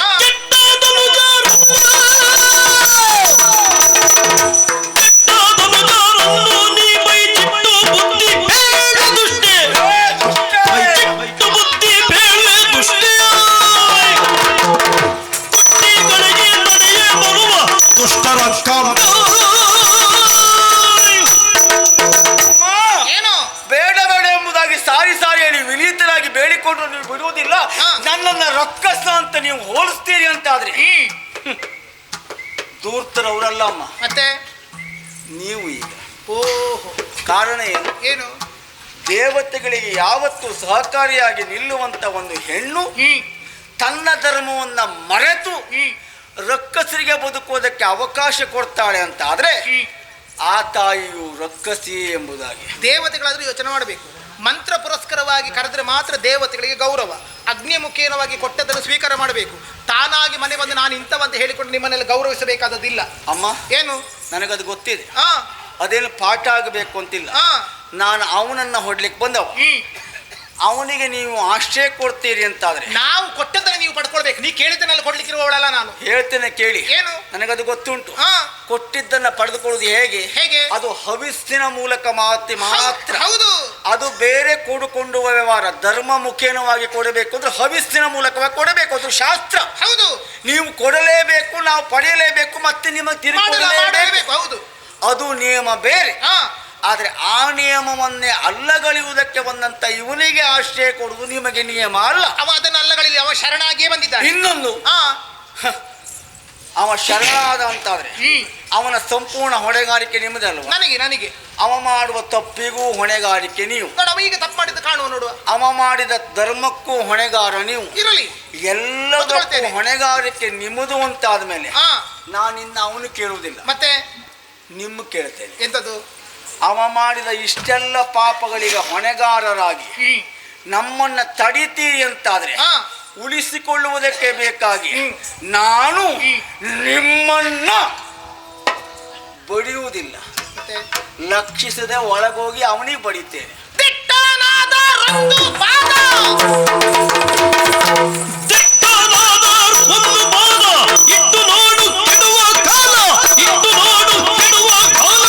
ಬೇಡ ಬೇಡ ಎಂಬುದಾಗಿ ಸಾರಿ ಸಾರಿ ಹೇಳಿ ವಿನೀತನಾಗಿ ಬೇಡಿಕೊಂಡು ಮಾಡಿಕೊಂಡ್ರು ನೀವು ಬಿಡುವುದಿಲ್ಲ. ಹಾ. ನನ್ನನ್ನ ರಕ್ಕಸ ಅಂತ ನೀವು ಹೋಲಿಸ್ತೀರಿ ಅಂತಾದ್ರೆ ದೂರ್ತರವರಲ್ಲ ಅಮ್ಮ, ಮತ್ತೆ ನೀವು ಈಗ. ಓಹೋ, ಕಾರಣ ಏನು? ಏನು? ದೇವತೆಗಳಿಗೆ ಯಾವತ್ತು ಸಹಕಾರಿಯಾಗಿ ನಿಲ್ಲುವಂತ ಒಂದು ಹೆಣ್ಣು ತನ್ನ ಧರ್ಮವನ್ನ ಮರೆತು ರಕ್ಕಸರಿಗೆ ಬದುಕುವುದಕ್ಕೆ ಅವಕಾಶ ಕೊಡ್ತಾಳೆ ಅಂತ ಆದ್ರೆ ಆ ತಾಯಿಯು ರಕ್ಕಸಿ ಎಂಬುದಾಗಿ ದೇವತೆಗಳಾದ್ರೂ ಯೋಚನೆ ಮಾಡಬೇಕು. ಮಂತ್ರ ಪುರಸ್ಕರವಾಗಿ ಕರೆದ್ರೆ ಮಾತ್ರ ದೇವತೆಗಳಿಗೆ ಗೌರವ. ಅಗ್ನಿ ಮುಖೇನವಾಗಿ ಕೊಟ್ಟದನ್ನು ಸ್ವೀಕಾರ ಮಾಡಬೇಕು. ತಾನಾಗಿ ಮನೆ ಬಂದು ನಾನು ಇಂಥವಂತ ಹೇಳಿಕೊಂಡು ನಿಮ್ಮನ್ನೆಲ್ಲ ಗೌರವಿಸಬೇಕಾದದ್ದಿಲ್ಲ ಅಮ್ಮ. ಏನು? ನನಗದು ಗೊತ್ತಿದೆ. ಆ ಅದೇನು ಪಾಠ ಆಗಬೇಕು ಅಂತಿಲ್ಲ. ನಾನು ಅವನನ್ನ ಹೊಡ್ಲಿಕ್ಕೆ ಬಂದವ, ಅವನಿಗೆ ನೀವು ಆಶ್ರಯ ಕೊಡ್ತೀರಿ ಅಂತಾದ್ರೆ ನಾವು ಕೊಟ್ಟದ್ದನ್ನು ನೀವು ಪಡ್ಕೊಳ್ಬೇಕು. ನೀ ಕೇಳಿದ್ದನ್ನೆಲ್ಲ ಕೊಡ್ಲಿಕ್ಕಿರುವವಳಲ್ಲ ನಾನು. ಹೇಳ್ತೇನೆ ಕೇಳಿ. ಏನು? ನನಗದು ಗೊತ್ತುಂಟು. ಹಾ, ಕೊಟ್ಟಿದ್ದನ್ನ ಪಡೆದುಕೊಳ್ಳುವುದು ಹೇಗೆ? ಹೇಗೆ? ಅದು ಹವಿಸ್ಸಿನ ಮೂಲಕ ಮಾತ್ರ. ಹೌದು. ಅದು ಬೇರೆ ಕೂಡಿಕೊಂಡು ವ್ಯವಹಾರ. ಧರ್ಮ ಮುಖೇನವಾಗಿ ಕೊಡಬೇಕು ಅಂದ್ರೆ ಹವಿಸ್ಸಿನ ಮೂಲಕವಾಗಿ ಕೊಡಬೇಕು. ಅದು ಶಾಸ್ತ್ರ. ಹೌದು. ನೀವು ಕೊಡಲೇಬೇಕು, ನಾವು ಪಡೆಯಲೇಬೇಕು, ಮತ್ತೆ ನಿಮಗೆ ತಿರುಗಿ ಕೊಡಲೇಬೇಕು. ಹೌದು, ಅದು ನಿಯಮ ಬೇರೆ. ಹಾ, ಆದರೆ ಆ ನಿಯಮವನ್ನೇ ಅಲ್ಲಗಳೆಯುವುದಕ್ಕೆ ಬಂದಂತ ಇವನಿಗೆ ಆಶ್ರಯ ಕೊಡುವುದು ನಿಮಗೆ ನಿಯಮ ಅಲ್ಲ. ಅವ ಅದನ್ನ ಅಲ್ಲಗಳಲ್ಲಿ ಅವ ಶರಣಾಗಿಯೇ ಬಂದಿದ್ದಾನೆ. ಇನ್ನೊಂದು, ಅವ ಶರಣಾದ ಅಂತಾದ್ರೆ ಅವನ ಸಂಪೂರ್ಣ ಹೊಣೆಗಾರಿಕೆ ನಿಮ್ಮದಲ್ವ? ನನಗೆ ಅವ ಮಾಡುವ ತಪ್ಪಿಗೂ ಹೊಣೆಗಾರಿಕೆ ನೀವು. ಅವ ಈಗ ತಪ್ಪು ಮಾಡಿದ್ದು ಕಾಣುವ ನೋಡುವ. ಅವ ಮಾಡಿದ ಧರ್ಮಕ್ಕೂ ಹೊಣೆಗಾರ ನೀವು. ಇರಲಿ, ಎಲ್ಲದಕ್ಕೂ ಹೊಣೆಗಾರಿಕೆ ನಿಮ್ಮದು ಅಂತಾದ ಮೇಲೆ ಹಾ, ನಾನಿನ್ನ ಅವನು ಕೇಳುವುದಿಲ್ಲ, ಮತ್ತೆ ನಿಮ್ಮ ಕೇಳ್ತೇನೆ. ಎಂತದ್ದು? ಅವ ಮಾಡಿದ ಇಷ್ಟೆಲ್ಲ ಪಾಪಗಳಿಗೆ ಹೊಣೆಗಾರರಾಗಿ ನಮ್ಮನ್ನ ತಡಿತೀರಿ ಅಂತಾದ್ರೆ ಹಾ, ಉಳಿಸಿಕೊಳ್ಳುವುದಕ್ಕೆ ಬೇಕಾಗಿ ನಾನು ನಿಮ್ಮನ್ನ ಬಡಿಯುವುದಿಲ್ಲ, ಮತ್ತೆ ಲಕ್ಷಿಸದೆ ಒಳಗೋಗಿ ಅವನಿಗೆ ಬಡಿತೇನೆ. ದಿಟ್ಟನಾದ ರಂದು ಪಾದ. ದಿಟ್ಟನಾದ ಒಂದು ಪಾದ ಇಟ್ಟು ನೋಡು ಕೆಡುವ ಕಾಲ, ಇಟ್ಟು ನೋಡು ಕೆಡುವ ಕಾಲ.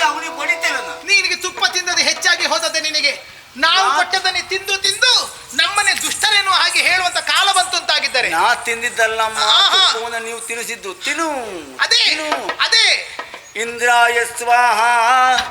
ಅವನಿಗೆ ಬಡಿತೇನೆ ನಾನು. ನಿನಗೆ ತುಪ್ಪ ತಿಂದದ್ದು ಹೆಚ್ಚಾಗಿ ಹೋದದ್ದೆ ನಿನಗೆ. ನಾವು ಕೊಟ್ಟದನ್ನೇ ತಿಂದು ತಿಂದು ನಮ್ಮನೆ ದುಷ್ಟರೇನು ಹಾಗೆ ಹೇಳುವಂತ ಕಾಲ ಬಂತು ಅಂತಾಗಿದ್ದಾರೆ. ನಾ ತಿಂದಿದ್ದಲ್ಲಮ್ಮ, ಆಹಾ. ತುಪ್ಪವನ್ನ ನೀವು ತಿನ್ನಿಸಿದ್ದು. ತಿನ್ನು ಅದೇ ತಿನ್ನು. ಅದೇ ಇಂದ್ರಾಯ ಸ್ವಾಹ,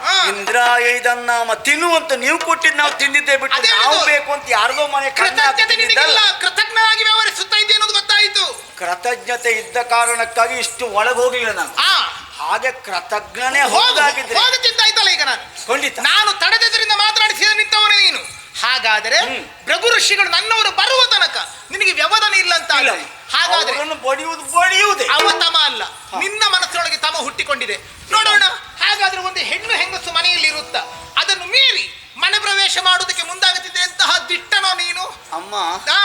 ಹಾ. ಇಂದ್ರಾಯ ಇದನ್ನ ತಿನ್ನು ಅಂತ ನೀವು ಕೊಟ್ಟಿದ್ದು ನಾವು ತಿಂದಿದ್ದೇ ಬಿಟ್ಟು ಅದೇ ನಾವು ಅದು. ಬೇಕು ಅಂತ ಯಾರಿಗೋ ಮನೆ ಕೃತಜ್ಞತೆ ನಿನಗಿಲ್ಲ. ಕೃತಜ್ಞನಾಗಿ ವ್ಯವಹರಿಸುತ್ತಾ ಇದ್ದೆ ಅನ್ನೋದು ಗೊತ್ತಾಯಿತು. ಕೃತಜ್ಞತೆ ಇದ್ದ ಕಾರಣಕ್ಕಾಗಿ ಇಷ್ಟು ಒಳಗೆ ಹೋಗ್ಲಿಲ್ಲ ನಾನು. ಆ ಹಾಗೆ ಕೃತಜ್ಞನೇ ಹೋಗಾಗಿದ್ರೆ ಹೋಗುತ್ತಿದ್ದಾಯ್ತಲ್ಲ ಈಗ ನಾನು. ಖಂಡಿತ ನಾನು ತಡೆದರಿಂದ ಮಾತನಾಡಿಸಿದ ನಿಂತವನೇ ನೀನು. ಹಾಗಾದರೆ ಭೃಗು ಋಷಿಗಳು ನನ್ನವರು ಬರುವ ತನಕ ನಿನಗೆ ವ್ಯವಧಾನ ಇಲ್ಲ ಅಂತ ಇಲ್ಲ. ಹಾಗಾದ್ರೆ ಅವರನ್ನು ಬಡಿಯುವುದೇ ಅವ ತಮ ಅಲ್ಲ, ನಿನ್ನ ಮನಸ್ಸೊಳಗೆ ತಮ ಹುಟ್ಟಿಕೊಂಡಿದೆ. ನೋಡೋಣ. ಹಾಗಾದ್ರೆ ಒಂದು ಹೆಣ್ಣು ಹೆಂಗಸು ಮನೆಯಲ್ಲಿ ಇರುತ್ತ ಅದನ್ನು ಮೀರಿ ಮನೆ ಪ್ರವೇಶ ಮಾಡುವುದಕ್ಕೆ ಮುಂದಾಗುತ್ತಿದೆ ಅಂತಹ ದಿಟ್ಟನೋ ನೀನು? ಅಮ್ಮ, ಆ,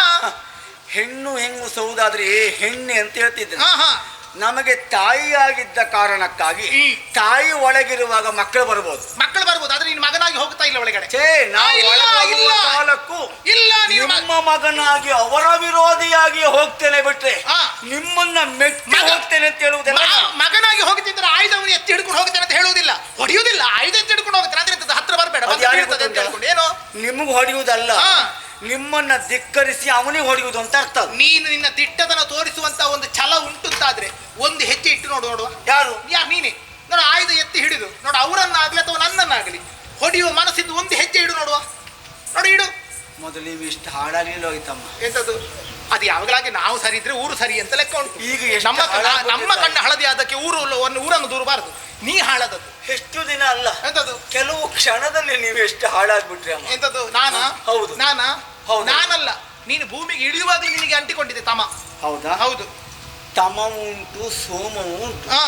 ಹೆಣ್ಣು ಹೆಂಗು ಸೌದಾದ್ರೆ ಹೆಣ್ಣೆ ಅಂತ ಹೇಳ್ತಿದ್ದೆ. ಹಾ, ಹಾ. ನಮಗೆ ತಾಯಿಯಾಗಿದ್ದ ಕಾರಣಕ್ಕಾಗಿ ತಾಯಿ ಒಳಗಿರುವಾಗ ಮಕ್ಕಳು ಬರ್ಬೋದು. ಮಕ್ಕಳು ಬರ್ಬೋದು, ಆದ್ರೆ ನೀನು ಮಗನಾಗಿ ಹೋಗ್ತಾ ಇಲ್ಲ ಒಳಗಡೆ. ನಾವು ಇಲ್ಲ, ಒಳಗೋಗುವ ಇಲ್ಲ. ಕಾಲಕ್ಕೂ ಇಲ್ಲ, ನೀನು ನಿಮ್ಮ ಮಗನಾಗಿ ಅವರ ವಿರೋಧಿಯಾಗಿ ಹೋಗ್ತೇನೆ ಬಿಟ್ರೆ ಆ. ನಿಮ್ಮನ್ನ ಮೆಟ್ಟಿ ಹೋಗ್ತೇನೆ ಅಂತ ಹೇಳುವುದಿಲ್ಲ. ಮಗನಾಗಿ ಹೋಗುತ್ತಿದ್ದರೆ ಆಯುಧವನ್ನು ಎತ್ತಿ ಹಿಡ್ಕೊಂಡು ಹೋಗ್ತೇನೆ ಅಂತ ಹೇಳುವುದಿಲ್ಲ, ಹೊಡೆಯುವುದಿಲ್ಲ. ಆಯುಧ ಎತ್ತಿ ಹಿಡ್ಕೊಂಡು ಹೋಗ್ತೇನೆ ಅಂದ್ರೆ ಎಂತದ್ದು? ಹತ್ರ ಬರಬೇಡ, ಅದು ಯಾರಿಗೆ ಅಂತ ಹೇಳ್ಕೊಂಡು ಏನು? ನಿಮಗೆ ಹೊಡೆಯುವುದಲ್ಲ, ಆ. ನಿಮ್ಮನ್ನ ಧಿಕ್ಕರಿಸಿ ಅವನಿಗೆ ಹೊಡೆಯುವುದು ಅಂತ ಅರ್ಥ. ನೀನು ನಿನ್ನ ದಿಟ್ಟತನ ತೋರಿಸುವಂತ ಒಂದು ಛಲ ಉಂಟುಂತಾದ್ರೆ ಒಂದು ಹೆಜ್ಜೆ ಇಟ್ಟು ನೋಡುವ. ಯಾರು? ನೀನೆ ನೋಡು. ಆಯುಧ ಎತ್ತಿ ಹಿಡಿದು ನೋಡು, ಅವರನ್ನಾಗ್ಲಿ ಅಥವಾ ನನ್ನನ್ನಾಗಲಿ ಹೊಡೆಯುವ ಮನಸ್ಸಿದ್ದು ಒಂದು ಹೆಜ್ಜೆ ಇಡು ನೋಡುವ. ನೋಡು, ಇಡು. ಮೊದಲು ನೀವು ಇಷ್ಟು ಹಾಳಾಗ್ಲಿಲ್ಲ ಹೋಯ್ತಮ್ಮ. ಎಂತದ್ದು? ಅದು ಯಾವಾಗಲಾಗಿ ನಾವು ಸರಿ ಇದ್ರೆ ಊರು ಸರಿ ಅಂತ ಲೆಕ್ಕ ಉಂಟು. ಈಗ ಎಷ್ಟು ನಮ್ಮ ಕಣ್ಣ ಹಳದಿ ಆದಕ್ಕೆ ಊರನ್ನು ದೂರಬಾರದು. ನೀ ಹಾಳದದ್ದು ಎಷ್ಟು ದಿನ ಅಲ್ಲ, ಎಂತದ್ದು? ಕೆಲವು ಕ್ಷಣದಲ್ಲಿ ನೀವು ಎಷ್ಟು ಹಾಳಾಗ್ಬಿಟ್ರಿ ಅಮ್ಮ. ಎಂತದ್ದು? ನಾನಾ? ಹೌದು. ನಾನಾ? ಹೌದು. ನಾನಲ್ಲ. ನೀನು ಭೂಮಿಗೆ ಇಳಿಯುವಾಗಲೂ ನಿನಗೆ ಅಂಟಿಕೊಂಡಿದೆ ತಮ. ಹೌದಾ? ಹೌದು. ತಮವು ಉಂಟು, ಸೋಮವು ಉಂಟು. ಹಾ,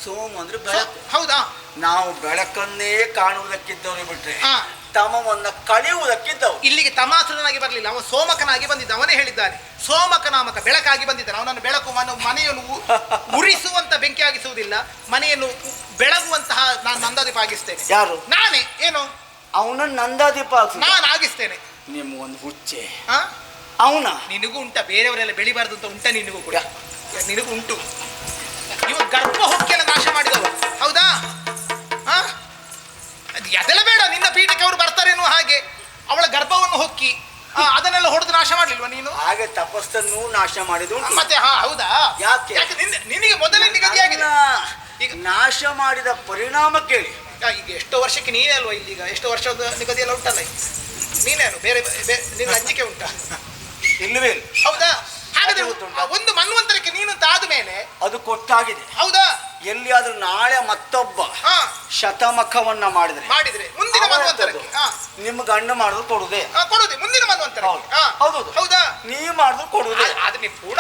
ಸೋಮ ಅಂದ್ರೆ ಬೆಳಕು. ಹೌದಾ? ನಾವು ಬೆಳಕನ್ನೇ ಕಾಣುವುದಕ್ಕಿದ್ದವರು ಬಿಟ್ರೆ ಹಾ, ತಮವನ್ನ ಕಳೆಯುವುದಕ್ಕಿದ್ದವು. ಇಲ್ಲಿಗೆ ತಮಾಸುರನಾಗಿ ಬರಲಿಲ್ಲ, ಅವನು ಸೋಮಕನಾಗಿ ಬಂದಿದ್ದ. ಅವನೇ ಹೇಳಿದ್ದಾನೆ, ಸೋಮಕ ನಾಮಕ ಬೆಳಕಾಗಿ ಬಂದಿದ್ದಾನೆ. ಅವನನ್ನು ಬೆಳಕು ಮನೆಯನ್ನು ಉರಿಸುವಂತ ಬೆಂಕಿ ಆಗಿಸುವುದಿಲ್ಲ, ಮನೆಯನ್ನು ಬೆಳಗುವಂತಹ ನಾನು ನಂದಾದೀಪ ಆಗಿಸ್ತೇನೆ. ಯಾರು? ನಾನೇ. ಏನು? ಅವನನ್ನ ನಂದಾದೀಪ ನಾನು ಆಗಿಸ್ತೇನೆ. ನಿಮ್ಗೊಂದು ಹುಚ್ಚೆ. ಹಾ, ಅವನ ನಿನಗೂ ಉಂಟ, ಬೇರೆಯವರೆಲ್ಲ ಬೆಳಿಬಾರ್ದು ಅಂತ ಉಂಟ ನಿನಗೂ ಕೂಡ? ನಿನಗೂ ಉಂಟು. ಇವ ಗರ್ಭ ಹೊಕ್ಕೆಲ್ಲ ನಾಶ ಮಾಡಿದವ, ಹೌದಾ? ಅದು ಅದೆಲ್ಲ ಬೇಡ. ನಿನ್ನ ಪೀಠಕ್ಕೆ ಅವರು ಬರ್ತಾರೇನೋ ಹಾಗೆ ಅವಳ ಗರ್ಭವನ್ನು ಹೊಕ್ಕಿ ಅದನ್ನೆಲ್ಲ ಹೊಡೆದು ನಾಶ ಮಾಡ್ಲಿಲ್ವಾ ನೀನು? ಹಾಗೆ ತಪಸ್ಸನ್ನು ನಾಶ ಮಾಡಿದ್ದು ಉಂಟು. ಮತ್ತೆ ಹೌದಾ? ಯಾಕೆ? ನಿನಗೆ ಮೊದಲೇ ನಿಗದಿಯಾಗಿದೆ. ಈಗ ನಾಶ ಮಾಡಿದ ಪರಿಣಾಮ ಕೇಳಿ. ಈಗ ಎಷ್ಟೋ ವರ್ಷಕ್ಕೆ ನೀನೇ ಅಲ್ವಾ ಇಲ್ಲಿಗ? ಎಷ್ಟೋ ವರ್ಷದ ನಿಗದಿ ಎಲ್ಲ ಉಂಟಲ್ಲ ಈಗ. ನೀನೇನು ಬೇರೆ ನಿನ್ನ ಅಂಜಿಕೆ ಉಂಟಾ? ಇಲ್ಲವೇ ಇಲ್ಲ. ಹೌದಾ? ಹಾಗಾದ್ರೆ ಒಂದು ಮನ್ವಂತರಕ್ಕೆ ನೀನು ಆದ ಮೇಲೆ ಅದು ಕೊಟ್ಟಾಗಿದೆ. ಹೌದಾ? ಎಲ್ಲಿಯಾದ್ರೂ ನಾಳೆ ಮತ್ತೊಬ್ಬ ಶತಮಖವನ್ನ ಮಾಡಿದ್ರೆ ಮುಂದಿನ ಮನ್ವಂತರಕ್ಕೆ ನಿಮ್ಮ ಗಂಡು ಮಾಡಿದ್ರು ಕೊಡುದೇ. ಕೊಡುದೇ ಮುಂದಿನ ಮನ್ವಂತರಕ್ಕೆ. ಹೌದು. ಹೌದಾ? ನೀವು ಮಾಡಿದ್ರು ಕೊಡುದೇ. ಆದ್ರೆ ನೀವು ಪೂರ್ಣ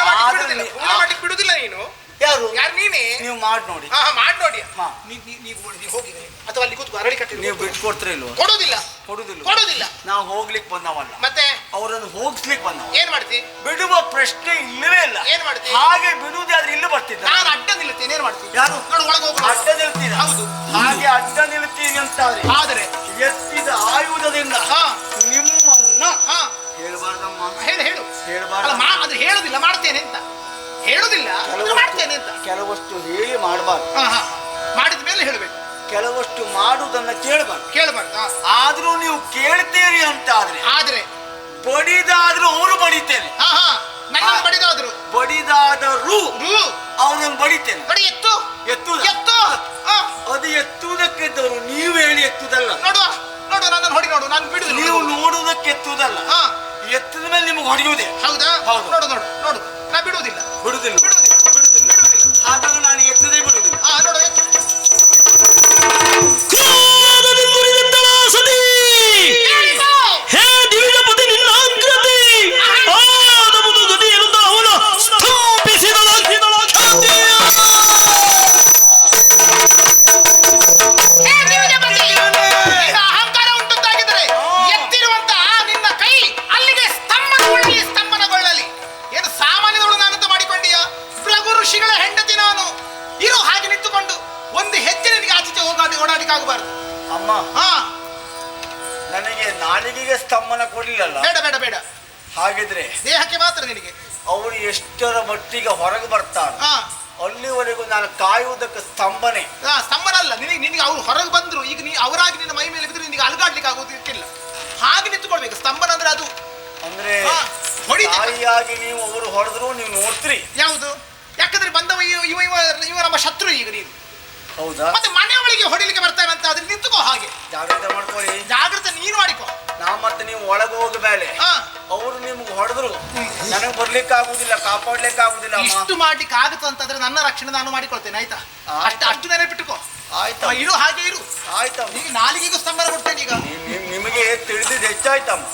ಮಾಡ್ಲಿಕ್ಕೆ ಬಿಡುದಿಲ್ಲ ನೀನು. ಯಾರು? ನೀನೇ. ನೀವು ಮಾಡಿ ನೋಡಿ. ಮಾಡಿ ನೋಡಿ. ನೀವು ಹೋಗಿ ಅಥವಾ ಅಲ್ಲಿ ಕೂತ್ಕೊ ಅರಳಿ ಕಟ್ಟಿ. ನೀವು ಬಿಟ್ಕೊಡ್ತೀರ ಇಲ್ವ? ಕೊಡುದಿಲ್ಲ. ನಾವು ಹೋಗ್ಲಿಕ್ಕೆ ಬಂದವಲ್ಲ, ಮತ್ತೆ ಅವರನ್ನು ಹೋಗಿಸ್ಲಿಕ್ಕೆ ಬಂದವ. ಏನ್ ಮಾಡ್ತಿ? ಬಿಡುವ ಪ್ರಶ್ನೆ ಇಲ್ಲವೇ ಇಲ್ಲ. ಏನ್ ಮಾಡ್ತಿ? ಹಾಗೆ ಬಿಡುವುದೇ ಆದ್ರೆ ಇಲ್ಲಿ ಬರ್ತಿದ್ದ. ನಾನು ಅಡ್ಡ ನಿಲ್ತೇನೆ. ಏನ್ ಮಾಡ್ತೀನಿ? ಯಾರು? ನೋಡು ಒಳಗೆ ಹೋಗ. ಅಡ್ಡ ನಿಲ್ತೀರ? ಹೌದು. ಹಾಗೆ ಅಡ್ಡ ನಿಲ್ತೀರಿ ಅಂತ ಆದ್ರೆ ಎತ್ತಿದ ಆಯುಧದಿಂದ ನಿಮ್ಮನ್ನ ಹೇಳ್ಬಾರ್ದಮ್ಮ. ಹೇಳು. ಹೇಳ್ಬಾರ್ದು. ಅದು ಹೇಳುದಿಲ್ಲ ಮಾಡ್ತೇನೆ ಅಂತ. ಹೇಳುದಿಲ್ಲ ಮಾಡ್ತೇನೆ ಅಂತ. ಕೆಲವಷ್ಟು ಹೇಳಿ ಮಾಡಬಾರ್ದು. ಮಾಡಿದ ಮೇಲೆ ಹೇಳ್ಬೇಕು. ಕೆಲವಷ್ಟು ಮಾಡುವುದನ್ನ ಕೇಳಬಾರ್ದು. ಆದ್ರೂ ನೀವು ಕೇಳ್ತೀರಿ ಅಂತ ಆದ್ರೆ ಬಡಿದಾದ್ರೂ ಅವರು ಬಡಿತೇನೆ. ಬಡಿದಾದರೂ ಅವರನ್ನು ಬಡಿತೇನೆ. ಎತ್ತುದ ಅದು ಎತ್ತುವುದಕ್ಕೆದ್ದವರು ನೀವು ಹೇಳಿ ಎತ್ತುದಲ್ಲ. ನೋಡು ನನ್ನನ್ನು ಹೊಡಿ. ನೋಡು ನಾನು ಬಿಡುದು. ನೀವು ನೋಡುವುದಕ್ಕೆ ಎತ್ತುವುದಲ್ಲ. ಎತ್ತದ ಮೇಲೆ ನಿಮಗೆ ಹೊಡೆಯುವುದೇ. ಹೌದಾ? ನೋಡು ನಾ ಬಿಡುವುದಿಲ್ಲ. ಹಾಗಾಗಿ ನಾನು ಎತ್ತದೇ ಬಿಡುವುದಿಲ್ಲ. ನೋಡು ಹೇ ದಿವಿಜಪತಿ ನಿನ್ನ ಆಕೃತಿ ಆದವುದು ಗತಿ ಎನ್ನುತ್ತ ಅವನ ಸ್ತಂಭಿಸಿದ ಅಹಂಕಾರ ಉಂಟುತ್ತಾಗಿದ್ದರೆ ಎತ್ತಿರುವಂತಹ ನಿನ್ನ ಕೈ ಅಲ್ಲಿಗೆ ಸ್ತಂಭನಗೊಳ್ಳಲಿ. ಏನು ಸಾಮಾನ್ಯದವಳು ನಾನಂತ ಮಾಡಿಕೊಂಡೀಯ? ಭೃಗು ಋಷಿಗಳ ಹೆಂಡತಿ ನಾನು. ಇರು ಹಾಗೆ ನಿಂತುಕೊಂಡು ಒಂದು ಹೆಜ್ಜೆ ನಿನಗೆ ಆಚೆ ಓಡಾಡಿಕಾಗಬಾರದು. ಅಮ್ಮ, ನನಗೆ ನಾಲಿಗೆಗೆ ಸ್ತಂಭನ ಕೊಡ್ಲಿಲ್ಲಲ್ಲ. ಬೇಡ. ಹಾಗಿದ್ರೆ ದೇಹಕ್ಕೆ ಮಾತ್ರ ನಿನಗೆ. ಅವರು ಎಷ್ಟರ ಮಟ್ಟಿಗೆ ಹೊರಗೆ ಬರ್ತಾರೆ ಅಲ್ಲಿವರೆಗೂ ನಾನು ಕಾಯುವುದಕ್ಕೆ ಸ್ತಂಭನೆ. ಸ್ತಂಭನ ಅಲ್ಲ ನಿನಗೆ ಅವ್ರು ಹೊರಗೆ ಬಂದ್ರು. ಈಗ ಅವರಾಗಿ ನಿನ್ನ ಮೈ ಮೇಲೆ ಬಿದ್ದರೆ ನಿನಗೆ ಅಲುಗಾಡ್ಲಿಕ್ಕೆ ಆಗೋದಿಕ್ಕಿಲ್ಲ. ಹಾಗೆ ನಿಂತುಕೊಳ್ಬೇಕು. ಸ್ತಂಭನ ಅಂದ್ರೆ ಅದು. ಅಂದ್ರೆ ತಾಯಿಯಾಗಿ ನೀವು ಅವರು ಹೊಡೆದ್ರು ನೀವು ನೋಡ್ತೀರಿ. ಯಾವುದು? ಯಾಕಂದ್ರೆ ಬಂದವ ಇವ ನಮ್ಮ ಶತ್ರು. ಈಗ ನೀನು ಹೌದಾ? ಮತ್ತೆ ಮನೆ ಒಳಗೆ ಹೊಡಿಲಿಕ್ಕೆ ಬರ್ತಾನಂತ ಅದ್ರ ನಿಂತುಕೋ. ಹಾಗೆ ಜಾಗ್ರತೆ ಮಾಡ್ಕೊಳ್ಳಿ. ಜಾಗ್ರತೆ ನೀನು ಮಾಡಿಕೋ. ಮತ್ತೆ ನೀವು ಒಳಗೆ ಹೋಗಬೇಲೆ. ಅವರು ನಿಮ್ಗೆ ಹೊಡೆದ್ರು ನನಗೆ ಬರ್ಲಿಕ್ಕೆ ಆಗುದಿಲ್ಲ, ಕಾಪಾಡ್ಲಿಕ್ಕೆ ಆಗುದಿಲ್ಲ. ಇಷ್ಟು ಮಾಡ್ಲಿಕ್ಕೆ ಆಗುತ್ತೆ ಅಂತಂದ್ರೆ ನನ್ನ ರಕ್ಷಣೆ ನಾನು ಮಾಡಿಕೊಳ್ತೇನೆ. ಆಯ್ತಾ? ಅಷ್ಟು ನೆನಪಿಟ್ಟುಕೋ. ಆಯ್ತಾ? ಇರು ಹಾಗೆ ಇರು. ಆಯ್ತಾ? ಈಗ ನಾಲಿಗೆಗೂ ಸ್ತಂಭನ ಕೊಡ್ತೇನೆ. ಈಗ ನಿಮಗೆ ತಿಳಿದಿದ್ದು ಹೆಚ್ಚಾಯ್ತಮ್ಮ.